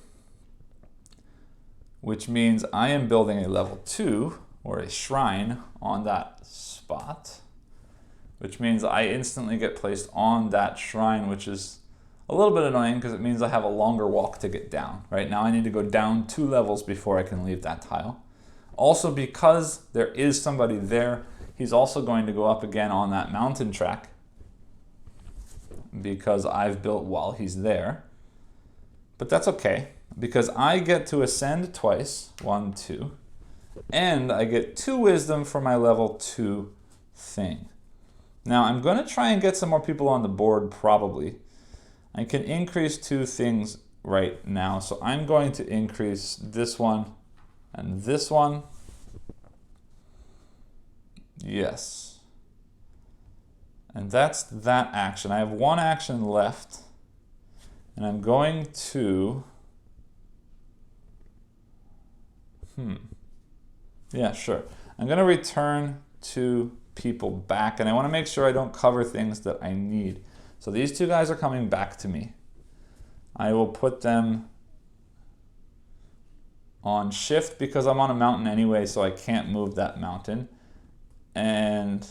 Speaker 1: which means I am building a level 2 or a shrine on that spot, which means I instantly get placed on that shrine, which is a little bit annoying because it means I have a longer walk to get down. Right now I need to go down 2 levels before I can leave that tile. Also, because there is somebody there, he's also going to go up again on that mountain track because I've built while he's there. But that's okay, because I get to ascend twice, 1, 2, and I get 2 wisdom for my level 2 thing. Now I'm going to try and get some more people on the board probably. I can increase 2 things right now, so I'm going to increase this one and this one. Yes. And that's that action. I have 1 action left, and I'm going to... Yeah, sure. I'm going to return 2 people back, and I want to make sure I don't cover things that I need. So these 2 guys are coming back to me. I will put them on shift because I'm on a mountain anyway, so I can't move that mountain. And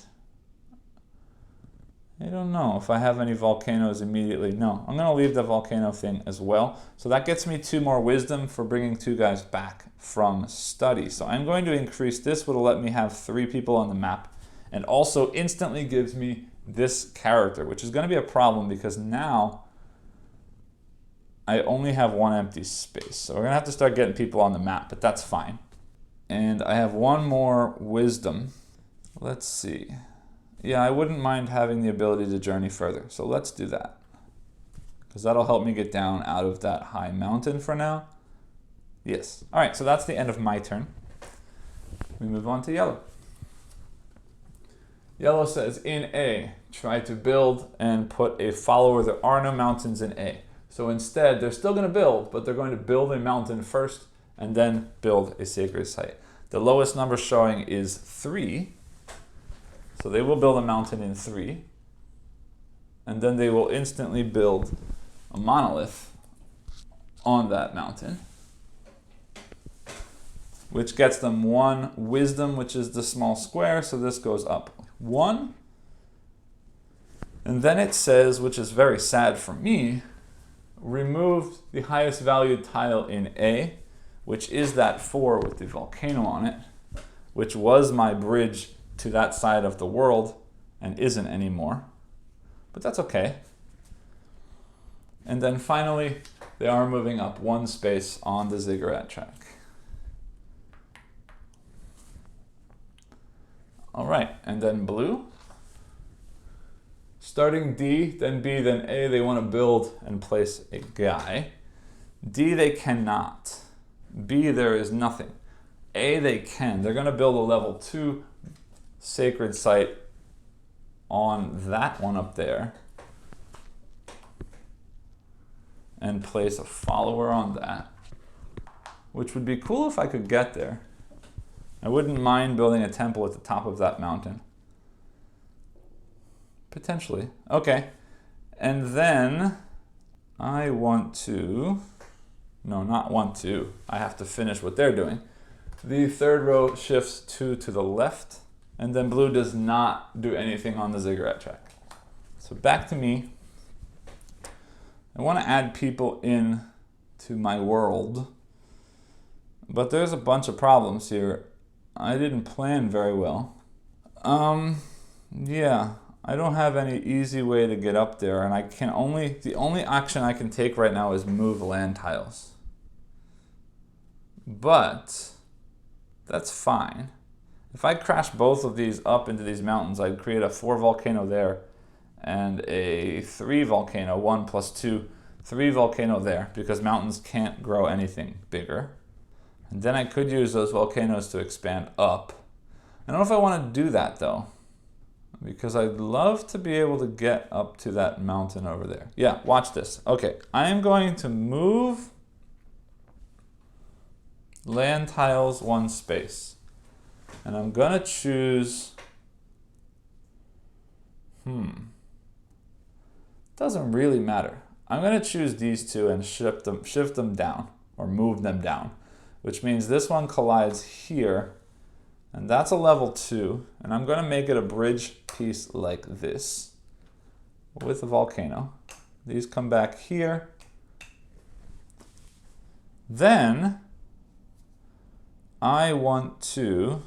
Speaker 1: I don't know if I have any volcanoes immediately. No, I'm going to leave the volcano thing as well. So that gets me 2 more wisdom for bringing 2 guys back from study. So I'm going to increase this, which will let me have 3 people on the map, and also instantly gives me this character, which is going to be a problem because now I only have 1 empty space. So we're going to have to start getting people on the map, but that's fine. And I have 1 more wisdom. Let's see. Yeah, I wouldn't mind having the ability to journey further. So let's do that, because that'll help me get down out of that high mountain for now. Yes. All right, so that's the end of my turn. We move on to yellow. Yellow says, in A, try to build and put a follower. There are no mountains in A. So instead, they're still going to build, but they're going to build a mountain first and then build a sacred site. The lowest number showing is 3. So they will build a mountain in 3. And then they will instantly build a monolith on that mountain, which gets them 1 wisdom, which is the small square. So this goes up 1. And then it says, which is very sad for me, remove the highest valued tile in A, which is that 4 with the volcano on it, which was my bridge to that side of the world and isn't anymore. But that's okay. And then finally, they are moving up 1 space on the ziggurat track. All right, and then blue. Starting D, then B, then A, they want to build and place a guy. D, they cannot. B, there is nothing. A, they can. They're going to build a level 2 sacred site on that one up there and place a follower on that, which would be cool if I could get there. I wouldn't mind building a temple at the top of that mountain. Potentially. Okay. And then I want to, no, not want to. I have to finish what they're doing. The 3rd row shifts 2 to the left, and then blue does not do anything on the ziggurat track. So back to me. I want to add people in to my world, but there's a bunch of problems here. I didn't plan very well. Yeah, I don't have any easy way to get up there, and the only action I can take right now is move land tiles. But that's fine. If I crash both of these up into these mountains, I'd create a 4 volcano there and a 3 volcano, 1 plus 2, 3 volcano there, because mountains can't grow anything bigger. And then I could use those volcanoes to expand up. I don't know if I want to do that though, because I'd love to be able to get up to that mountain over there. Yeah, watch this. Okay, I am going to move land tiles 1 space. And I'm going to choose, doesn't really matter. I'm going to choose these 2 and shift them down, or move them down, which means this one collides here, and that's a level 2, and I'm going to make it a bridge piece like this with a volcano. These come back here. Then I want to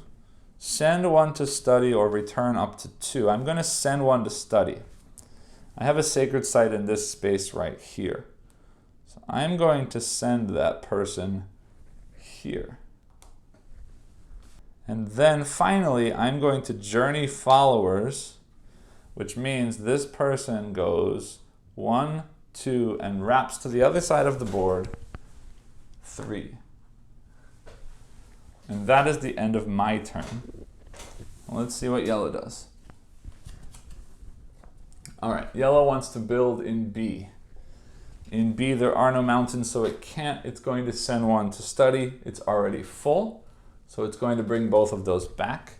Speaker 1: send 1 to study or return up to 2. I'm going to send 1 to study. I have a sacred site in this space right here. So I'm going to send that person here. And then finally, I'm going to journey followers, which means this person goes 1, 2, and wraps to the other side of the board 3. And that is the end of my turn. Let's see what yellow does. All right, yellow wants to build in B. In B, there are no mountains, so it can't. It's going to send 1 to study. It's already full, so it's going to bring both of those back.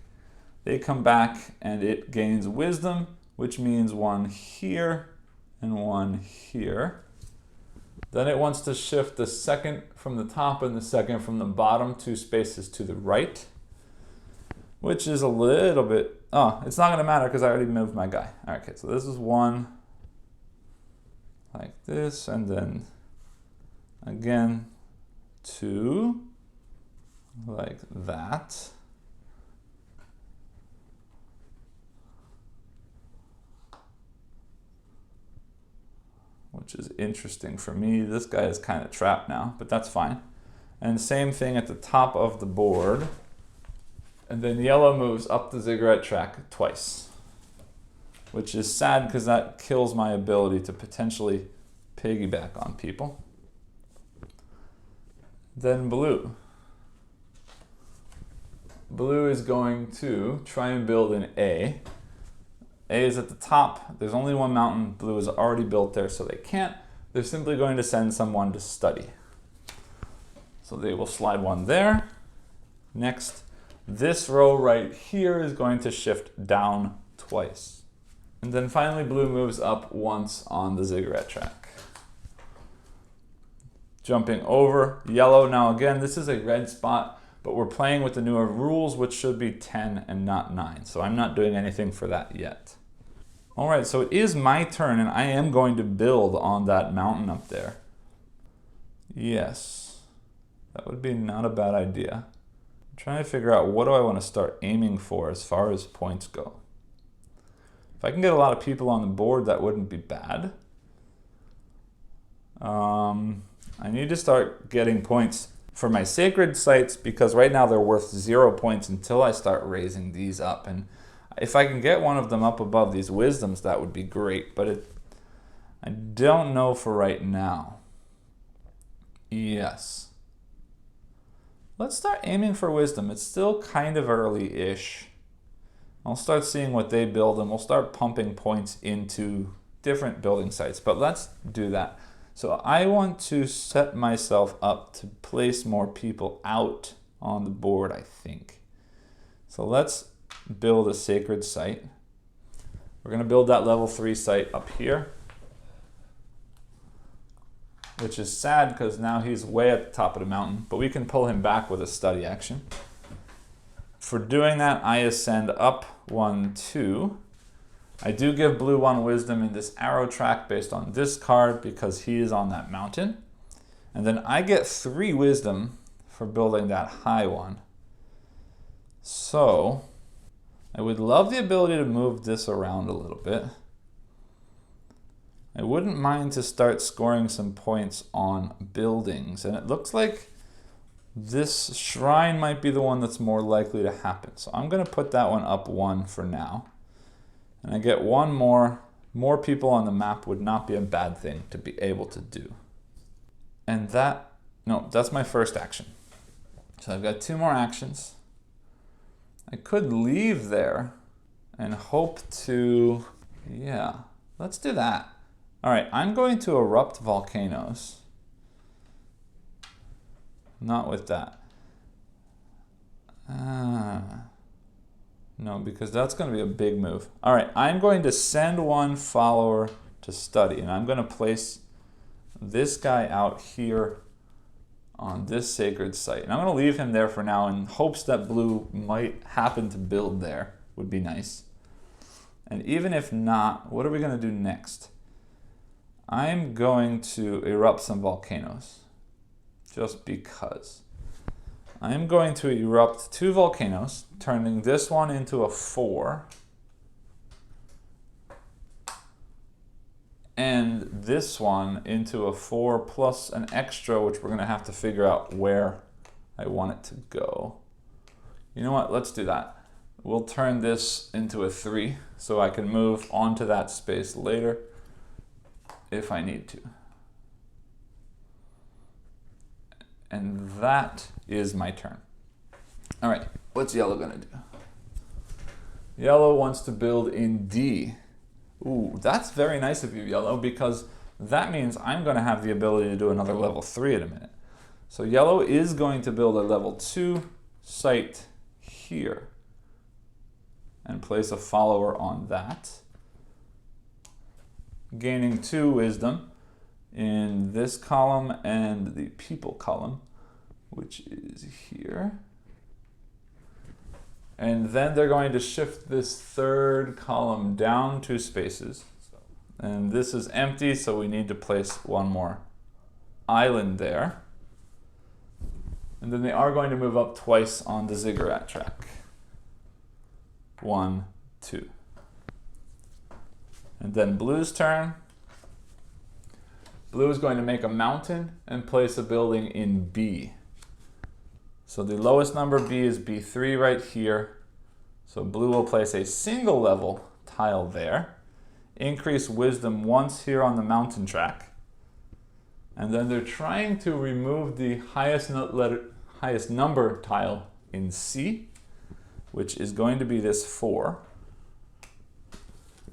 Speaker 1: They come back, and it gains wisdom, which means 1 here and 1 here. Then it wants to shift the 2nd from the top and the 2nd from the bottom 2 spaces to the right, which is a little bit, it's not going to matter because I already moved my guy. All right, okay, so this is 1 like this, and then again 2 like that. Which is interesting for me. This guy is kind of trapped now, but that's fine. And same thing at the top of the board. And then yellow moves up the ziggurat track twice, which is sad because that kills my ability to potentially piggyback on people. Then blue. Blue is going to try and build an A. A is at the top. There's only 1 mountain. Blue is already built there, so they can't. They're simply going to send someone to study. So they will slide 1 there. Next, this row right here is going to shift down twice. And then finally blue moves up once on the ziggurat track. Jumping over yellow. Now again, this is a red spot, but we're playing with the newer rules, which should be 10 and not 9. So I'm not doing anything for that yet. All right, so it is my turn, and I am going to build on that mountain up there. Yes, that would be not a bad idea. I'm trying to figure out what do I want to start aiming for as far as points go. If I can get a lot of people on the board, that wouldn't be bad. I need to start getting points for my sacred sites because right now they're worth 0 points until I start raising these up. And if I can get one of them up above these wisdoms, that would be great. But I don't know for right now. Yes. Let's start aiming for wisdom. It's still kind of early-ish. I'll start seeing what they build and we'll start pumping points into different building sites. But let's do that. So I want to set myself up to place more people out on the board, I think. So let's build a sacred site. We're going to build that level 3 site up here, which is sad because now he's way at the top of the mountain, but we can pull him back with a study action. For doing that, I ascend up 1, 2. I do give blue 1 wisdom in this arrow track based on this card because he is on that mountain. And then I get 3 wisdom for building that high one. So I would love the ability to move this around a little bit. I wouldn't mind to start scoring some points on buildings. And it looks like this shrine might be the one that's more likely to happen. So I'm going to put that one up 1 for now. And I get 1 more. More people on the map would not be a bad thing to be able to do. And that's my first action. So I've got 2 more actions. I could leave there and hope to, yeah, let's do that. All right, I'm going to erupt volcanoes. Not with that. No, because that's going to be a big move. All right, I'm going to send 1 follower to study, and I'm going to place this guy out here on this sacred site. And I'm going to leave him there for now in hopes that blue might happen to build there. Would be nice. And even if not, what are we going to do next? I'm going to erupt some volcanoes, just because. I'm going to erupt 2 volcanoes, turning this one into a 4. And this one into a 4 plus an extra, which we're going to have to figure out where I want it to go. You know what? Let's do that. We'll turn this into a 3 so I can move onto that space later if I need to. And that is my turn. All right, what's yellow gonna do? Yellow wants to build in D. Ooh, that's very nice of you, yellow, because that means I'm gonna have the ability to do another level 3 in a minute. So yellow is going to build a level 2 site here and place a follower on that, gaining 2 wisdom in this column and the people column, which is here. And then they're going to shift this 3rd column down 2 spaces. And this is empty, so we need to place 1 more island there. And then they are going to move up twice on the ziggurat track. 1, 2. And then blue's turn. Blue is going to make a mountain and place a building in B. So the lowest number B is B3 right here. So blue will place a single level tile there. Increase wisdom once here on the mountain track. And then they're trying to remove the highest number tile in C, which is going to be this 4.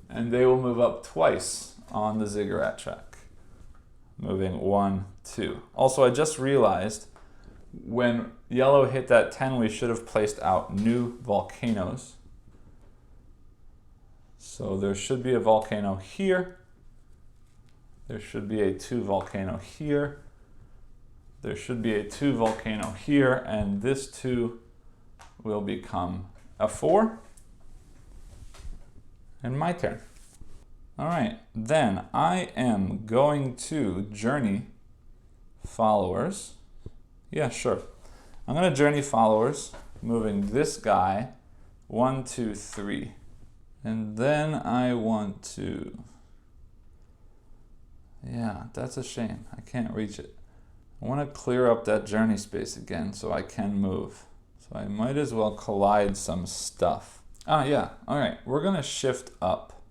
Speaker 1: And they will move up twice on the ziggurat track. Moving 1, 2. Also, I just realized when yellow hit that 10, we should have placed out new volcanoes. So there should be a volcano here. There should be a 2 volcano here. There should be a 2 volcano here, and this 2 will become a 4. And my turn. All right, then I am going to journey followers. Yeah, sure. I'm going to journey followers, moving this guy 1, 2, 3. And then I want to, yeah, that's a shame. I can't reach it. I want to clear up that journey space again so I can move. So I might as well collide some stuff. Ah, yeah, all right, we're going to shift up.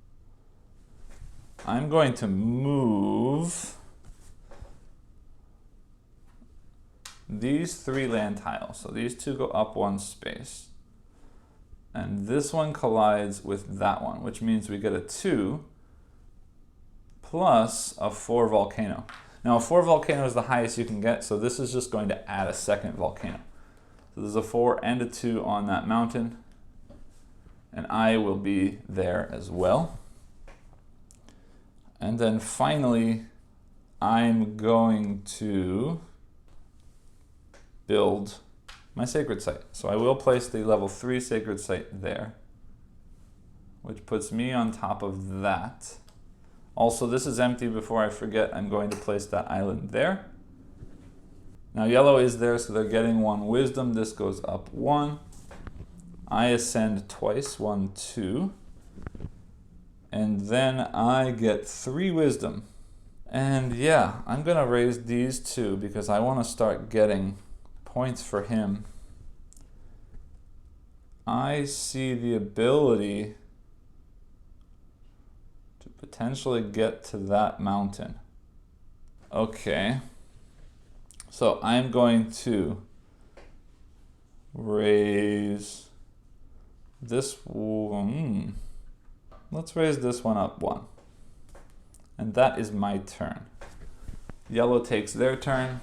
Speaker 1: I'm going to move these 3 land tiles. So these 2 go up 1 space. And this one collides with that one, which means we get a 2 plus a 4 volcano. Now a 4 volcano is the highest you can get, so this is just going to add a second volcano. So there's a 4 and a 2 on that mountain, and I will be there as well. And then finally, I'm going to build my sacred site. So I will place the level 3 sacred site there, which puts me on top of that. Also, this is empty. Before I forget, I'm going to place that island there. Now yellow is there, so they're getting 1 wisdom. This goes up 1. I ascend twice, 1, 2. And then I get 3 wisdom. And yeah, I'm gonna raise these 2 because I want to start getting points for him. I see the ability to potentially get to that mountain. Okay, so I'm going to raise this one. Let's raise this one up 1. And that is my turn. Yellow takes their turn.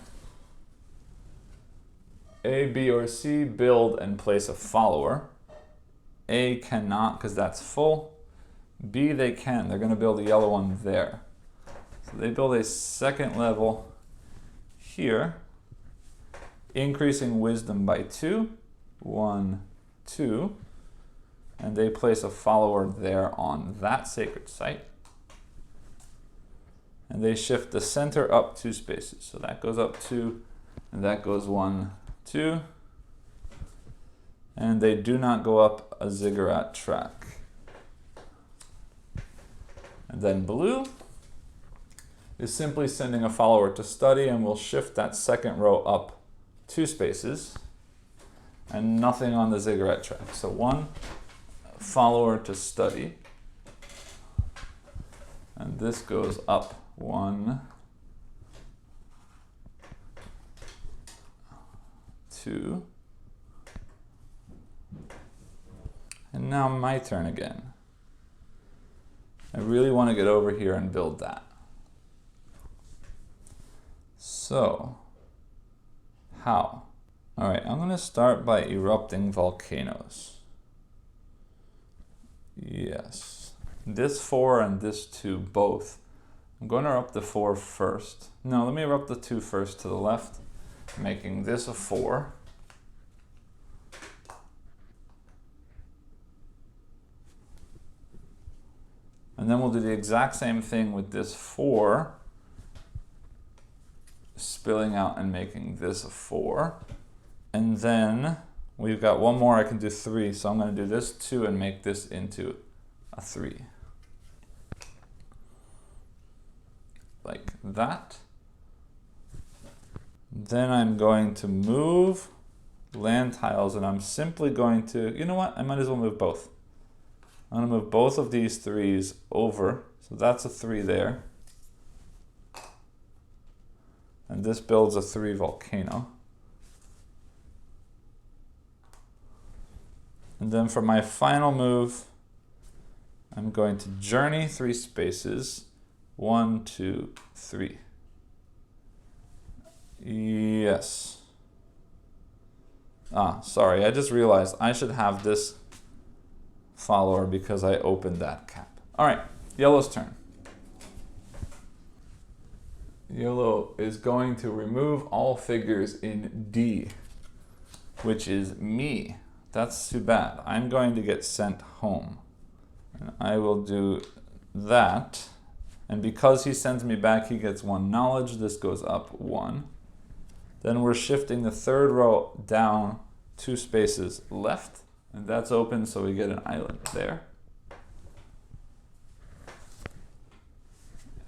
Speaker 1: A, B, or C build and place a follower. A cannot because that's full. B, they can. They're going to build a yellow one there. So they build a second level here, increasing wisdom by 2. 1, 2. And they place a follower there on that sacred site. And they shift the center up 2 spaces. So that goes up 2, and that goes 1, 2. And they do not go up a ziggurat track. And then blue is simply sending a follower to study, and we'll shift that second row up 2 spaces. And nothing on the ziggurat track. So 1 follower to study. And this goes up 1, 2. And now my turn again. I really want to get over here and build that. So, how? All right, I'm going to start by erupting volcanoes. Yes. This 4 and this 2 both. I'm going to erupt the 4 first. No, let me erupt the 2 first to the left, making this a 4. And then we'll do the exact same thing with this 4, spilling out and making this a 4. And then we've got 1 more, I can do 3, so I'm going to do this 2 and make this into a 3. Like that. Then I'm going to move land tiles, and I'm simply going to, you know what, I might as well move both. I'm going to move both of these 3s over, so that's a 3 there. And this builds a 3 volcano. And then for my final move, I'm going to journey 3 spaces. 1, 2, 3. Yes. Ah, sorry, I just realized I should have this follower because I opened that cap. All right, yellow's turn. Yellow is going to remove all figures in D, which is me. That's too bad. I'm going to get sent home. And I will do that. And because he sends me back, he gets 1 knowledge. This goes up 1. Then we're shifting the third row down 2 spaces left. And that's open, so we get an island there.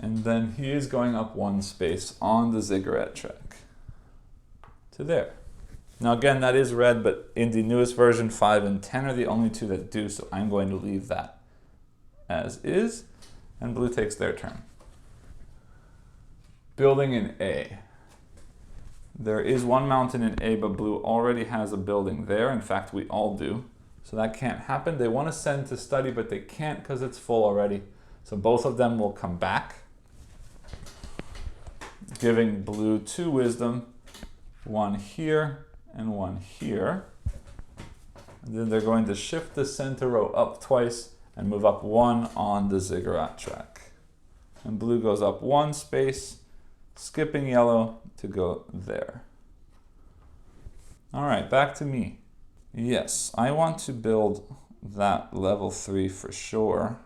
Speaker 1: And then he is going up 1 space on the ziggurat track to there. Now again, that is red, but in the newest version, 5 and 10 are the only 2 that do, so I'm going to leave that as is, and blue takes their turn. Building in A. There is 1 mountain in A, but blue already has a building there. In fact, we all do, so that can't happen. They want to send to study, but they can't because it's full already. So both of them will come back, giving blue 2 wisdom, 1 here and 1 here. And then they're going to shift the center row up twice and move up 1 on the ziggurat track. And blue goes up 1 space, skipping yellow to go there. All right, back to me. Yes, I want to build that level 3 for sure.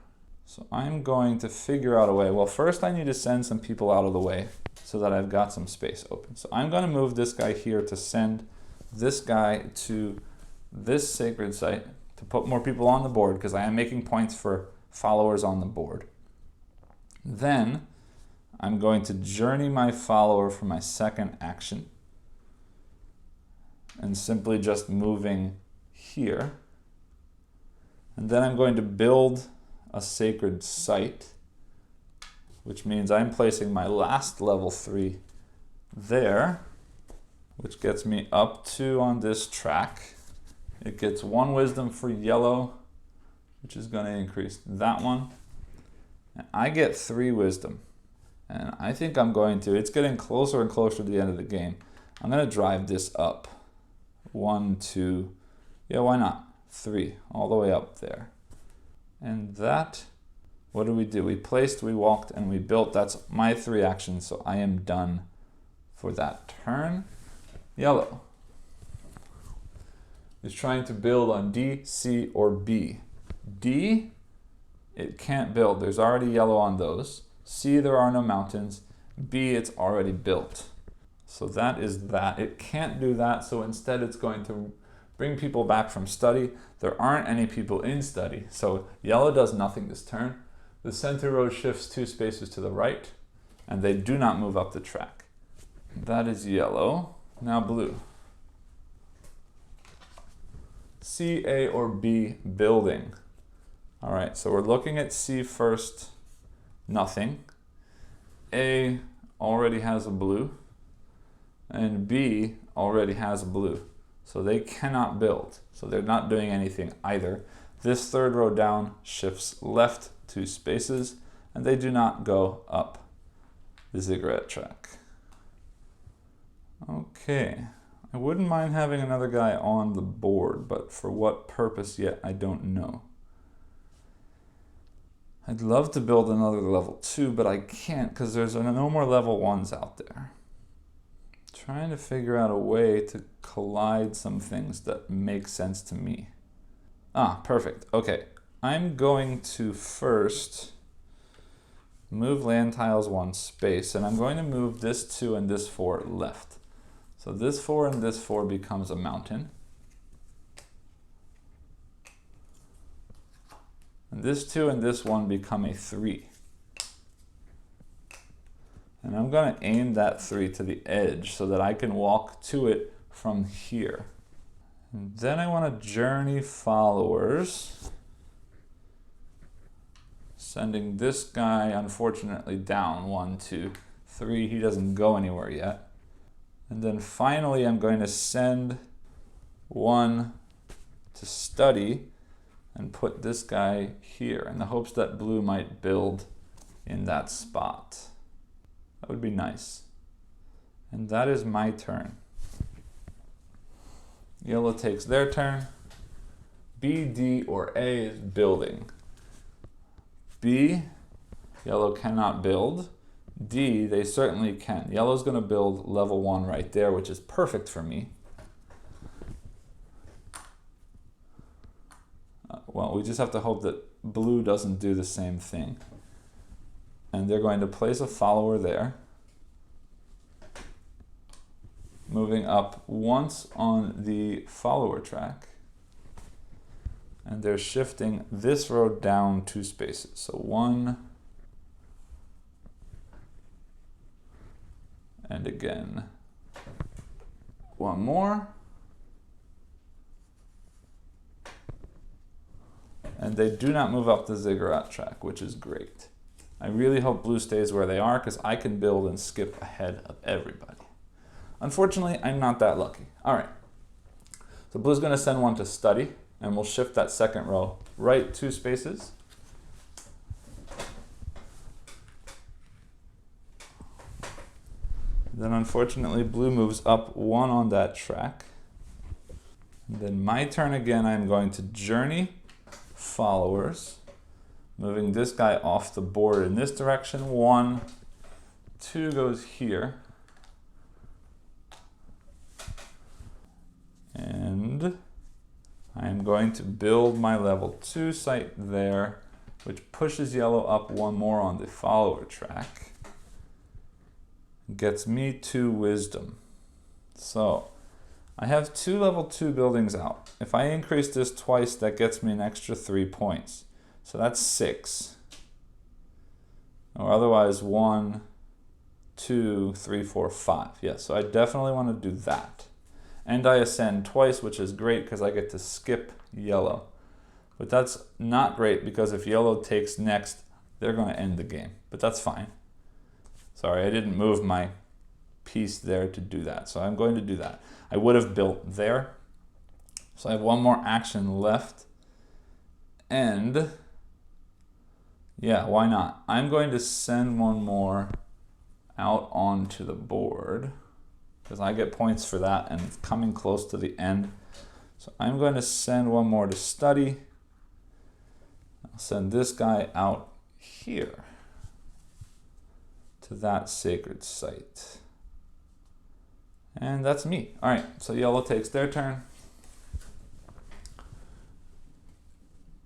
Speaker 1: So I'm going to figure out a way. Well, first I need to send some people out of the way so that I've got some space open. So I'm going to move this guy here to send this guy to this sacred site to put more people on the board because I am making points for followers on the board. Then I'm going to journey my follower for my second action and simply just moving here. And then I'm going to build a sacred site, which means I'm placing my last level 3 there, which gets me up 2 on this track. It gets 1 wisdom for yellow, which is going to increase that one. And I get 3 wisdom. And I think I'm going to, it's getting closer and closer to the end of the game. I'm going to drive this up. 1, 2, yeah, why not? 3, all the way up there. And that, what do? We placed, we walked, and we built. That's my 3 actions, so I am done for that turn. Yellow is trying to build on D, C, or B. D, it can't build. There's already yellow on those. C, there are no mountains. B, it's already built. So that is that. It can't do that, so instead it's going to bring people back from study. There aren't any people in study, so yellow does nothing this turn. The center row shifts 2 spaces to the right, and they do not move up the track. That is yellow. Now blue. C, A, or B building. All right, so we're looking at C first. Nothing. A already has a blue, and B already has a blue. So they cannot build. So they're not doing anything either. This third row down shifts left 2 spaces, and they do not go up the ziggurat track. Okay, I wouldn't mind having another guy on the board, but for what purpose yet, I don't know. I'd love to build another level 2, but I can't because there's no more level 1s out there. Trying to figure out a way to collide some things that make sense to me. Ah, perfect. Okay, I'm going to first move land tiles 1 space, and I'm going to move this 2 and this 4 left. So this 4 and this 4 becomes a mountain. And this 2 and this 1 become a 3. And I'm going to aim that 3 to the edge so that I can walk to it from here. And then I want to journey followers, sending this guy unfortunately down 1, 2, 3. He doesn't go anywhere yet. And then finally I'm going to send 1 to study and put this guy here in the hopes that blue might build in that spot. That would be nice. And that is my turn. Yellow takes their turn. B, D, or A is building. B, yellow cannot build. D, they certainly can. Yellow's going to build level 1 right there, which is perfect for me. Well, we just have to hope that blue doesn't do the same thing. And they're going to place a follower there, moving up once on the follower track. And they're shifting this row down 2 spaces. So 1, and again, 1 more. And they do not move up the ziggurat track, which is great. I really hope blue stays where they are because I can build and skip ahead of everybody. Unfortunately, I'm not that lucky. All right, so blue's going to send 1 to study, and we'll shift that second row right 2 spaces. Then unfortunately, blue moves up 1 on that track. And then my turn again, I'm going to journey followers, moving this guy off the board in this direction. 1, 2 goes here. And I'm going to build my level 2 site there, which pushes yellow up 1 more on the follower track. Gets me 2 wisdom. So I have 2 level 2 buildings out. If I increase this twice, that gets me an extra 3 points. So that's 6. Or otherwise 1, 2, 3, 4, 5. Yeah, so I definitely want to do that. And I ascend twice, which is great because I get to skip yellow. But that's not great because if yellow takes next, they're going to end the game. But that's fine. Sorry, I didn't move my piece there to do that. So I'm going to do that. I would have built there. So I have 1 more action left. And yeah, why not? I'm going to send 1 more out onto the board because I get points for that and it's coming close to the end. So I'm going to send 1 more to study. I'll send this guy out here to that sacred site. And that's me. All right, so yellow takes their turn.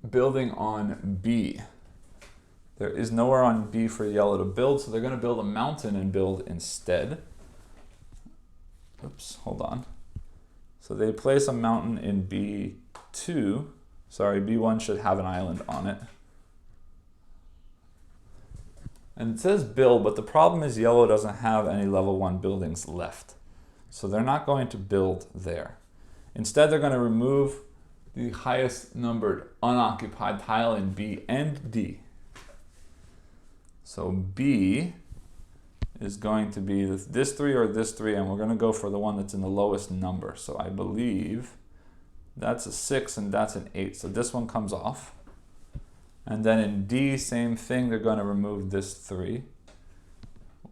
Speaker 1: Building on B. There is nowhere on B for yellow to build, so they're going to build a mountain and build instead. Oops, hold on. So they place a mountain in B2. Sorry, B1 should have an island on it. And it says build, but the problem is yellow doesn't have any level 1 buildings left. So they're not going to build there. Instead, they're going to remove the highest numbered unoccupied tile in B and D. So B is going to be this 3 or this 3, and we're going to go for the one that's in the lowest number. So I believe that's a 6 and that's an 8. So this one comes off. And then in D, same thing, they're going to remove this 3,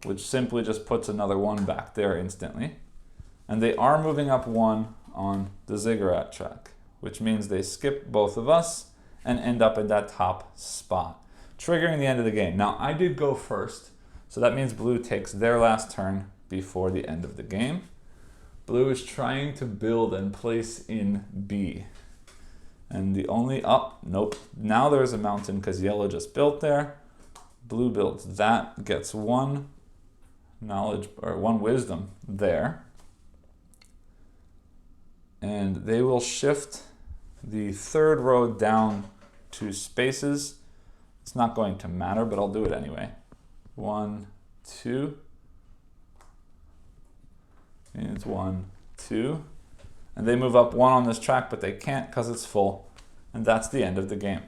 Speaker 1: which simply just puts another 1 back there instantly. And they are moving up 1 on the ziggurat track, which means they skip both of us and end up in that top spot, triggering the end of the game. Now, I did go first, so that means blue takes their last turn before the end of the game. Blue is trying to build and place in B. And the only nope. Now there's a mountain because yellow just built there. Blue builds that, gets 1 knowledge or 1 wisdom there. And they will shift the 3rd row down 2 spaces. It's not going to matter, but I'll do it anyway. 1, 2. And it's 1, 2. And they move up 1 on this track, but they can't because it's full. And that's the end of the game.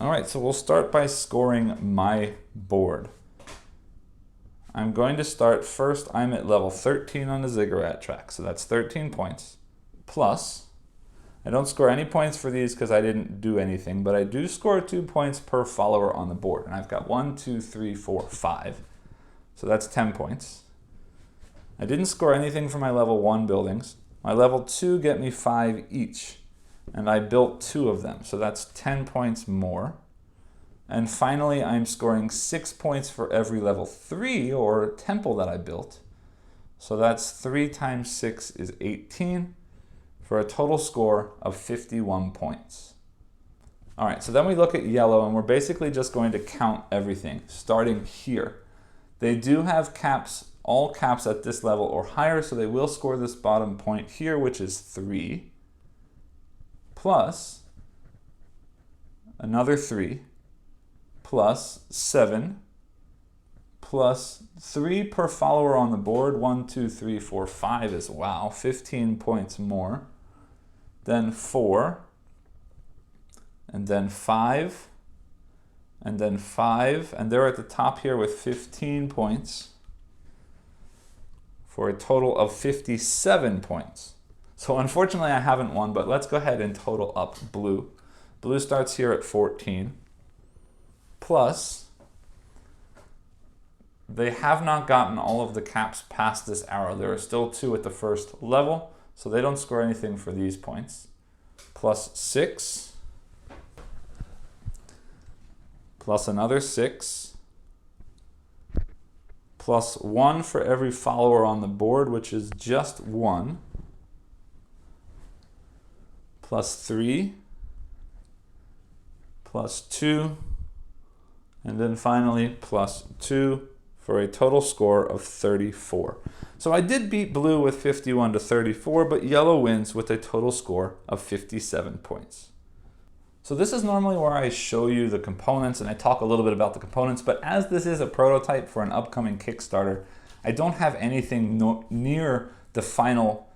Speaker 1: All right, so we'll start by scoring my board. I'm going to start first. I'm at level 13 on the ziggurat track, so that's 13 points. Plus, I don't score any points for these because I didn't do anything, but I do score 2 points per follower on the board. And I've got 1, 2, 3, 4, 5. So that's 10 points. I didn't score anything for my level 1 buildings. My level 2 get me 5 each, and I built 2 of them, so that's 10 points more. And finally, I'm scoring 6 points for every level 3 or temple that I built. So that's 3 times 6 is 18 for a total score of 51 points. All right, so then we look at yellow, and we're basically just going to count everything, starting here. They do have caps, all caps at this level or higher, so they will score this bottom point here, which is 3, plus another 3, plus 7, plus 3 per follower on the board, 1, 2, 3, 4, 5 as well, 15 points more, then 4, and then 5, and then 5, and they're at the top here with 15 points for a total of 57 points. So unfortunately I haven't won, but let's go ahead and total up blue. Blue starts here at 14, plus they have not gotten all of the caps past this arrow. There are still 2 at the first level, so they don't score anything for these points. Plus 6, plus another 6, plus 1 for every follower on the board, which is just 1, plus 3, plus 2, and then finally plus 2 for a total score of 34. So I did beat blue with 51 to 34, but yellow wins with a total score of 57 points. So this is normally where I show you the components and I talk a little bit about the components, but as this is a prototype for an upcoming Kickstarter, I don't have anything near the final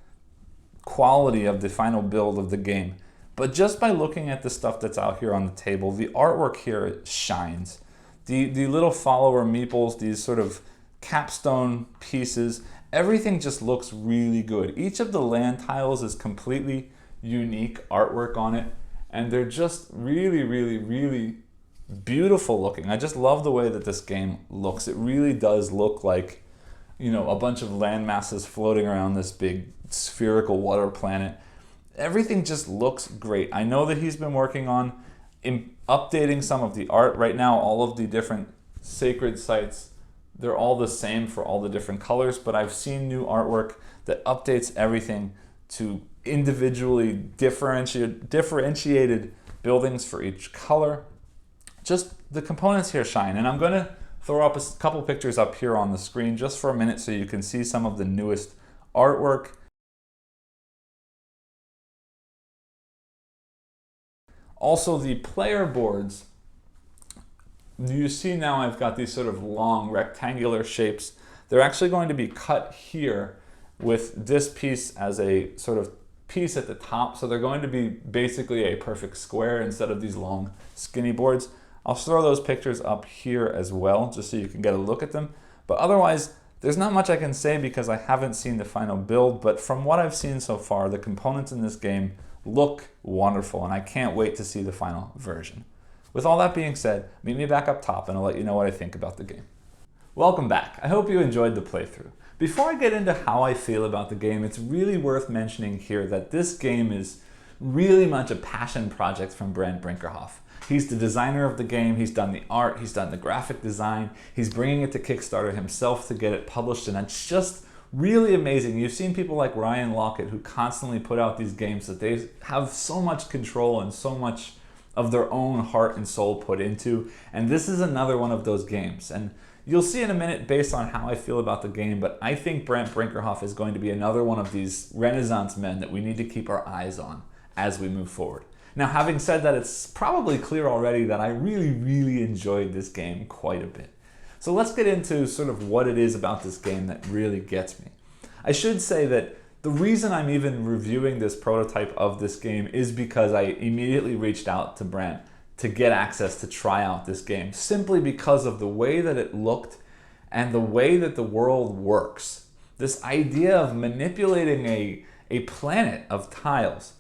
Speaker 1: quality of the final build of the game. But just by looking at the stuff that's out here on the table, the artwork here shines. The little follower meeples, these sort of capstone pieces, everything just looks really good. Each of the land tiles is completely unique artwork on it, and they're just really, really, really beautiful looking. I just love the way that this game looks. It really does look like, you know, a bunch of land masses floating around this big spherical water planet. Everything just looks great. I know that he's been working on updating some of the art. Right now, all of the different sacred sites, they're all the same for all the different colors, but I've seen new artwork that updates everything to individually differentiated buildings for each color. Just the components here shine, and I'm going to throw up a couple pictures up here on the screen just for a minute so you can see some of the newest artwork. Also, the player boards, you see now I've got these sort of long rectangular shapes. They're actually going to be cut here with this piece as a sort of piece at the top. So they're going to be basically a perfect square instead of these long skinny boards. I'll throw those pictures up here as well, just so you can get a look at them. But otherwise, there's not much I can say because I haven't seen the final build, but from what I've seen so far, the components in this game look wonderful, and I can't wait to see the final version. With all that being said, meet me back up top and I'll let you know what I think about the game. Welcome back. I hope you enjoyed the playthrough. Before I get into how I feel about the game, it's really worth mentioning here that this game is really much a passion project from Brandt Brinkerhoff. He's the designer of the game, he's done the art, he's done the graphic design, he's bringing it to Kickstarter himself to get it published, and it's just really amazing. You've seen people like Ryan Lockett who constantly put out these games that they have so much control and so much of their own heart and soul put into, and this is another one of those games. And you'll see in a minute based on how I feel about the game, but I think Brandt Brinkerhoff is going to be another one of these Renaissance men that we need to keep our eyes on as we move forward. Now, having said that, it's probably clear already that I really, really enjoyed this game quite a bit. So let's get into sort of what it is about this game that really gets me. I should say that the reason I'm even reviewing this prototype of this game is because I immediately reached out to Brandt to get access to try out this game, simply because of the way that it looked and the way that the world works. This idea of manipulating a planet of tiles.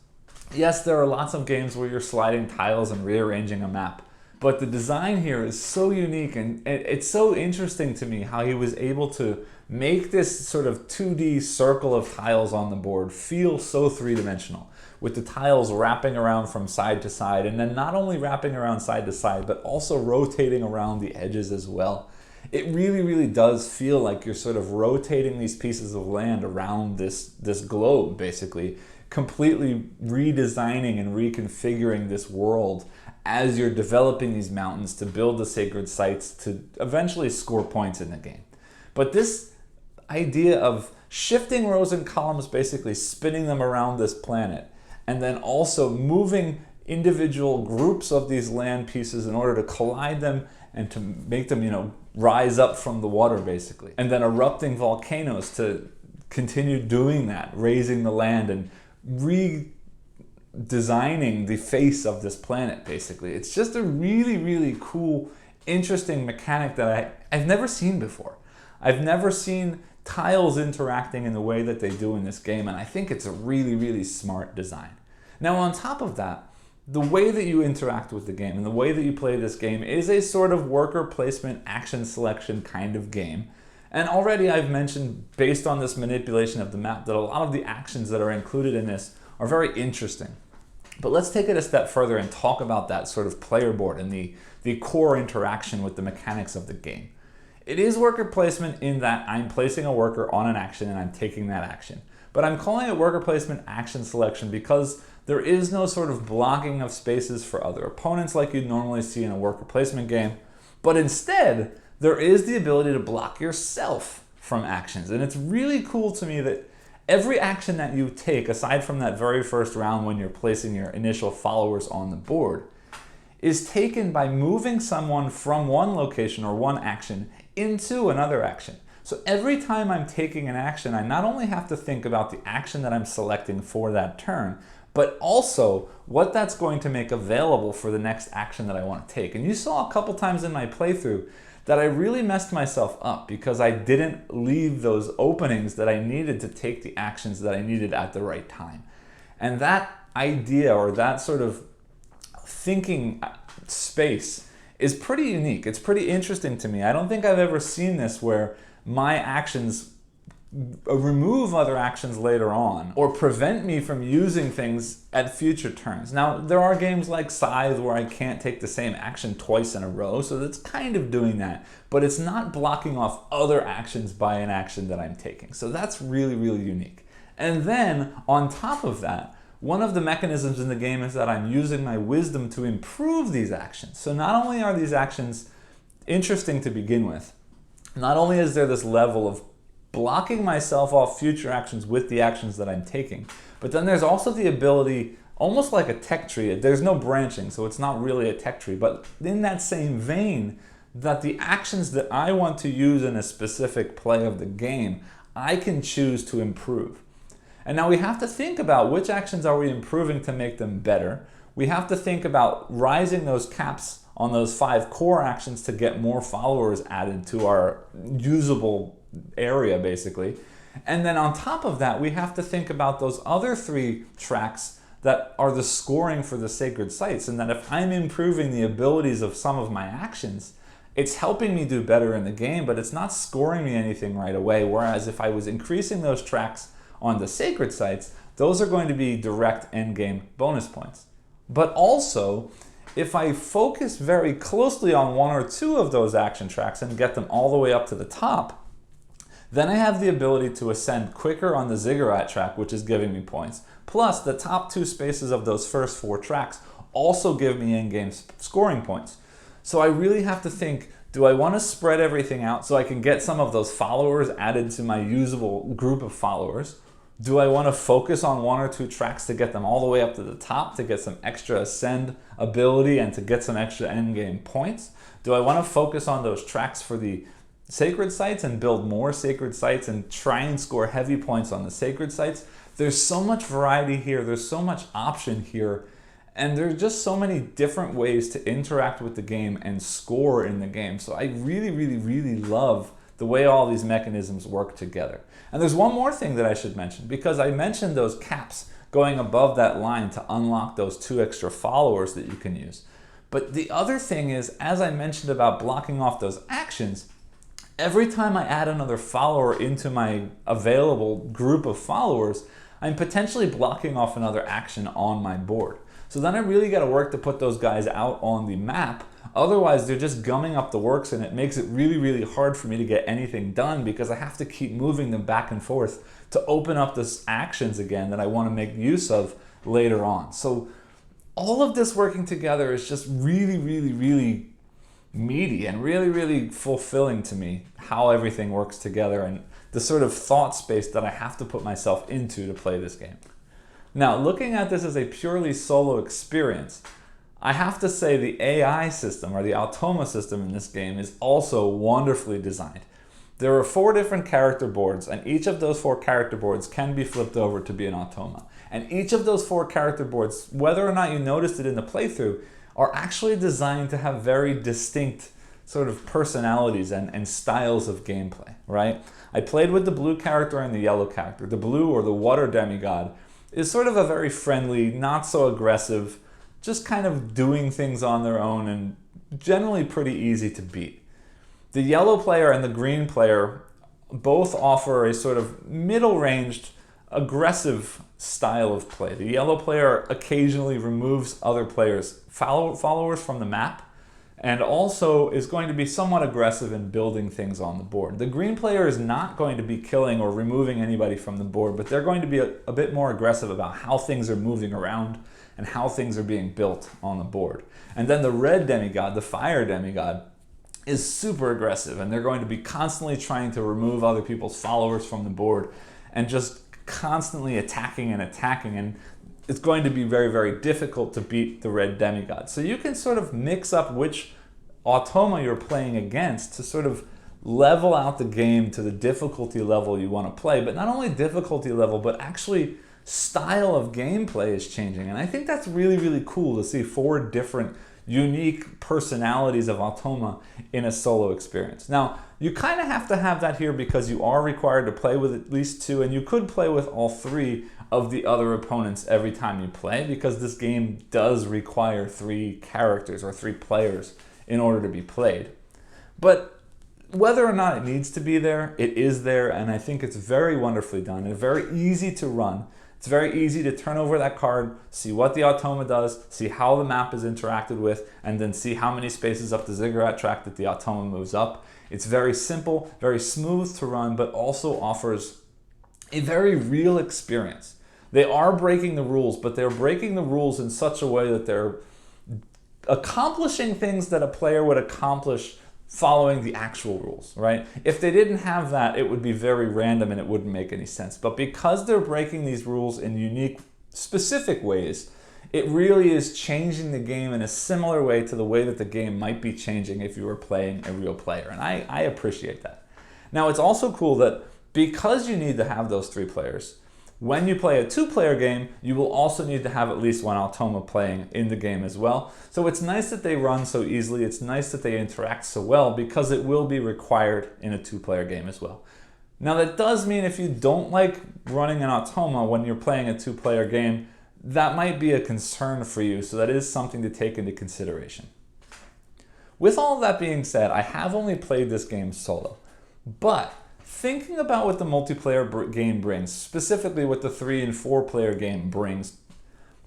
Speaker 1: Yes, there are lots of games where you're sliding tiles and rearranging a map, but the design here is so unique, and it's so interesting to me how he was able to make this sort of 2D circle of tiles on the board feel so three-dimensional, with the tiles wrapping around from side to side, and then not only wrapping around side to side, but also rotating around the edges as well. It really, really does feel like you're sort of rotating these pieces of land around this globe, basically, completely redesigning and reconfiguring this world as you're developing these mountains to build the sacred sites to eventually score points in the game. But this idea of shifting rows and columns, basically spinning them around this planet, and then also moving individual groups of these land pieces in order to collide them and to make them, rise up from the water, basically. And then erupting volcanoes to continue doing that, raising the land and redesigning the face of this planet, basically. It's just a really, really cool, interesting mechanic that I've never seen before. I've never seen tiles interacting in the way that they do in this game, and I think it's a really, really smart design. Now, on top of that, the way that you interact with the game and the way that you play this game is a sort of worker placement, action selection kind of game. And already I've mentioned, based on this manipulation of the map, that a lot of the actions that are included in this are very interesting. But let's take it a step further and talk about that sort of player board and the core interaction with the mechanics of the game. It is worker placement in that I'm placing a worker on an action and I'm taking that action. But I'm calling it worker placement action selection because there is no sort of blocking of spaces for other opponents like you'd normally see in a worker placement game. But instead, there is the ability to block yourself from actions. And it's really cool to me that every action that you take, aside from that very first round when you're placing your initial followers on the board, is taken by moving someone from one location or one action into another action. So every time I'm taking an action, I not only have to think about the action that I'm selecting for that turn, but also what that's going to make available for the next action that I want to take. And you saw a couple times in my playthrough that I really messed myself up because I didn't leave those openings that I needed to take the actions that I needed at the right time. And that idea, or that sort of thinking space, is pretty unique. It's pretty interesting to me. I don't think I've ever seen this where my actions remove other actions later on or prevent me from using things at future turns. Now, there are games like Scythe where I can't take the same action twice in a row, so that's kind of doing that, but it's not blocking off other actions by an action that I'm taking. So that's really, really unique. And then on top of that, one of the mechanisms in the game is that I'm using my wisdom to improve these actions. So not only are these actions interesting to begin with, not only is there this level of blocking myself off future actions with the actions that I'm taking, but then there's also the ability, almost like a tech tree, there's no branching, so it's not really a tech tree, but in that same vein, that the actions that I want to use in a specific play of the game, I can choose to improve. And now we have to think about which actions are we improving to make them better. We have to think about rising those caps on those 5 core actions to get more followers added to our usable area, basically. And then on top of that, we have to think about those other 3 tracks that are the scoring for the sacred sites, and that if I'm improving the abilities of some of my actions, it's helping me do better in the game, but it's not scoring me anything right away. Whereas if I was increasing those tracks on the sacred sites, those are going to be direct endgame bonus points. But also, if I focus very closely on 1 or 2 of those action tracks and get them all the way up to the top, then I have the ability to ascend quicker on the ziggurat track, which is giving me points. Plus, the top 2 spaces of those first 4 tracks also give me in-game scoring points. So I really have to think, do I want to spread everything out so I can get some of those followers added to my usable group of followers? Do I want to focus on 1 or 2 tracks to get them all the way up to the top to get some extra ascend ability and to get some extra endgame points? Do I want to focus on those tracks for the sacred sites and build more sacred sites and try and score heavy points on the sacred sites? There's so much variety here, there's so much option here, and there's just so many different ways to interact with the game and score in the game. So I really, really, really love the way all these mechanisms work together. And there's one more thing that I should mention, because I mentioned those caps going above that line to unlock those 2 extra followers that you can use. But the other thing is, as I mentioned about blocking off those actions, every time I add another follower into my available group of followers, I'm potentially blocking off another action on my board. So then I really got to work to put those guys out on the map. Otherwise, they're just gumming up the works, and it makes it really, really hard for me to get anything done because I have to keep moving them back and forth to open up these actions again that I want to make use of later on. So all of this working together is just really, really, really meaty and really, really fulfilling to me, how everything works together and the sort of thought space that I have to put myself into to play this game. Now, looking at this as a purely solo experience, I have to say the AI system, or the Automa system in this game, is also wonderfully designed. There are 4 different character boards, and each of those 4 character boards can be flipped over to be an Automa. And each of those 4 character boards, whether or not you noticed it in the playthrough, are actually designed to have very distinct sort of personalities and styles of gameplay, right? I played with the blue character and the yellow character. The blue, or the water demigod, is sort of a very friendly, not so aggressive, just kind of doing things on their own and generally pretty easy to beat. The yellow player and the green player both offer a sort of middle-ranged, aggressive style of play. The yellow player occasionally removes other players' followers from the map, and also is going to be somewhat aggressive in building things on the board. The green player is not going to be killing or removing anybody from the board, but they're going to be a bit more aggressive about how things are moving around and how things are being built on the board. And then the red demigod, the fire demigod, is super aggressive, and they're going to be constantly trying to remove other people's followers from the board and just constantly attacking, and it's going to be very, very difficult to beat the red demigod. So you can sort of mix up which Automa you're playing against to sort of level out the game to the difficulty level you want to play, but not only difficulty level, but actually style of gameplay is changing. And I think that's really, really cool to see 4 different unique personalities of Automa in a solo experience. Now, you kind of have to have that here because you are required to play with at least 2, and you could play with all 3 of the other opponents every time you play, because this game does require 3 characters or 3 players in order to be played. But whether or not it needs to be there, it is there, and I think it's very wonderfully done and very easy to run. It's very easy to turn over that card, see what the Automa does, see how the map is interacted with, and then see how many spaces up the ziggurat track that the Automa moves up. It's very simple, very smooth to run, but also offers a very real experience. They are breaking the rules, but they're breaking the rules in such a way that they're accomplishing things that a player would accomplish following the actual rules, right? If they didn't have that, it would be very random and it wouldn't make any sense. But because they're breaking these rules in unique, specific ways, it really is changing the game in a similar way to the way that the game might be changing if you were playing a real player. And I appreciate that. Now, it's also cool that because you need to have those 3 players, when you play a 2-player game, you will also need to have at least 1 Automa playing in the game as well. So it's nice that they run so easily. It's nice that they interact so well, because it will be required in a 2-player game as well. Now, that does mean if you don't like running an Automa when you're playing a 2-player game, that might be a concern for you. So that is something to take into consideration. With all that being said, I have only played this game solo, but thinking about what the multiplayer game brings, specifically what the 3- and 4-player game brings,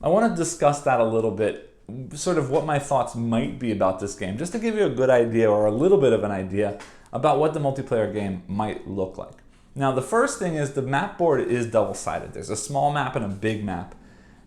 Speaker 1: I want to discuss that a little bit, sort of what my thoughts might be about this game, just to give you a good idea, or a little bit of an idea, about what the multiplayer game might look like. Now, the first thing is the map board is double-sided. There's a small map and a big map.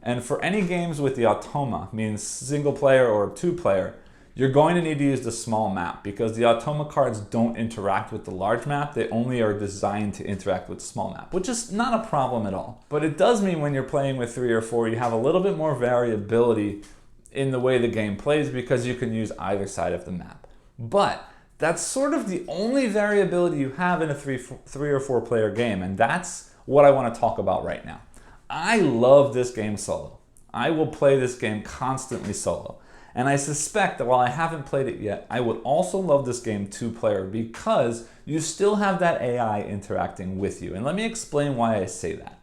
Speaker 1: And for any games with the Automa, meaning single player or 2-player, you're going to need to use the small map, because the Automa cards don't interact with the large map. They only are designed to interact with the small map, which is not a problem at all. But it does mean when you're playing with 3 or 4, you have a little bit more variability in the way the game plays, because you can use either side of the map. But that's sort of the only variability you have in a 3 or 4-player game, and that's what I want to talk about right now. I love this game solo. I will play this game constantly solo. And I suspect that while I haven't played it yet, I would also love this game 2-player, because you still have that AI interacting with you. And let me explain why I say that.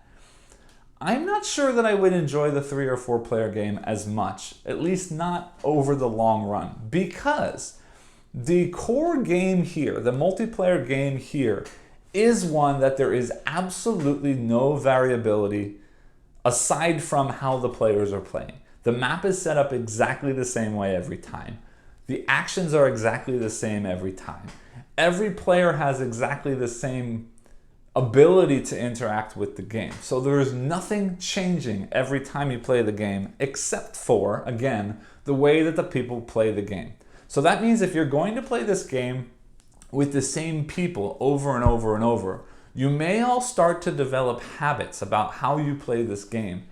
Speaker 1: I'm not sure that I would enjoy the 3 or 4-player game as much, at least not over the long run, because The core game here, the multiplayer game here, is one that there is absolutely no variability aside from how the players are playing. The map is set up exactly the same way every time. The actions are exactly the same every time. Every player has exactly the same ability to interact with the game. So there is nothing changing every time you play the game except for, again, the way that the people play the game. So that means if you're going to play this game with the same people over and over and over, you may all start to develop habits about how you play this game,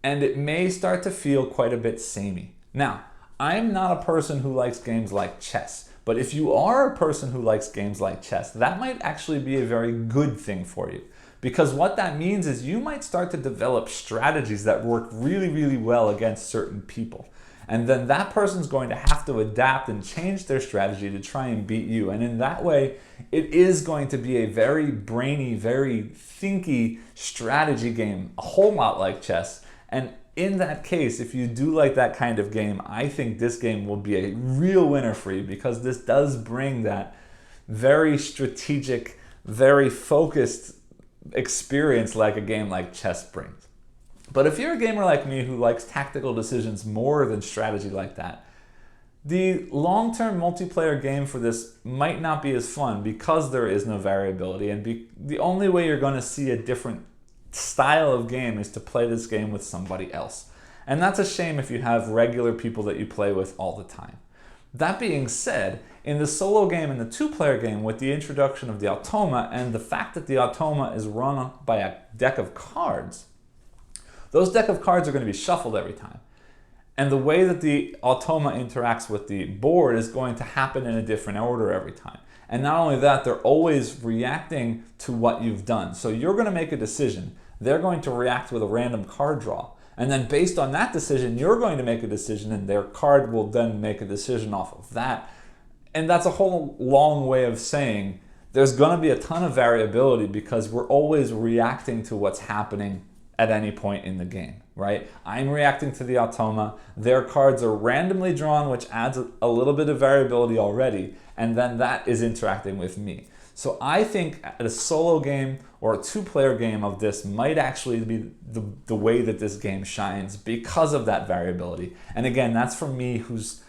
Speaker 1: and it may start to feel quite a bit samey. Now, I'm not a person who likes games like chess, but if you are a person who likes games like chess, that might actually be a very good thing for you. Because what that means is you might start to develop strategies that work really, really well against certain people. And then that person's going to have to adapt and change their strategy to try and beat you. And in that way, it is going to be a very brainy, very thinky strategy game, a whole lot like chess. And in that case, if you do like that kind of game, I think this game will be a real winner for you, because this does bring that very strategic, very focused experience like a game like chess brings. But if you're a gamer like me who likes tactical decisions more than strategy like that, the long-term multiplayer game for this might not be as fun because there is no variability, and the only way you're going to see a different style of game is to play this game with somebody else. And that's a shame if you have regular people that you play with all the time. That being said, in the solo game and the two-player game, with the introduction of the automa and the fact that the automa is run by a deck of cards, those deck of cards are going to be shuffled every time. And the way that the automa interacts with the board is going to happen in a different order every time. And not only that, they're always reacting to what you've done. So you're going to make a decision. They're going to react with a random card draw. And then based on that decision, you're going to make a decision, and their card will then make a decision off of that. And that's a whole long way of saying there's going to be a ton of variability because we're always reacting to what's happening at any point in the game, right? I'm reacting to the automa. Their cards are randomly drawn, which adds a little bit of variability already, and then that is interacting with me. So I think a solo game or a two-player game of this might actually be the way that this game shines because of that variability. And again, that's for me, who's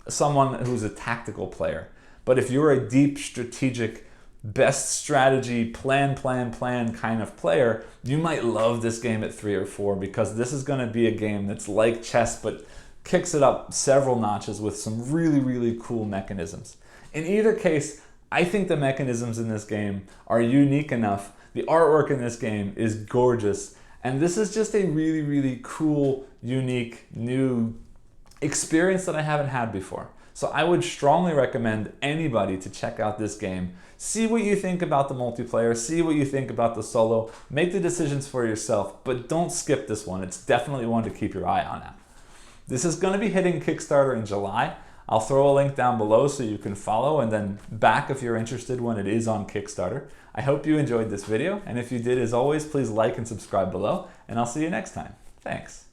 Speaker 1: someone who's a tactical player. But if you're a deep strategic, best strategy, plan kind of player, you might love this game at 3 or 4, because this is going to be a game that's like chess but kicks it up several notches with some really, really cool mechanisms. In either case, I think the mechanisms in this game are unique enough. The artwork in this game is gorgeous, and this is just a really, really cool, unique, new experience that I haven't had before. So I would strongly recommend anybody to check out this game. See what you think about the multiplayer, see what you think about the solo, make the decisions for yourself, but don't skip this one. It's definitely one to keep your eye on now. This is going to be hitting Kickstarter in July. I'll throw a link down below so you can follow, and then back if you're interested when it is on Kickstarter. I hope you enjoyed this video, and if you did, as always, please like and subscribe below, and I'll see you next time. Thanks.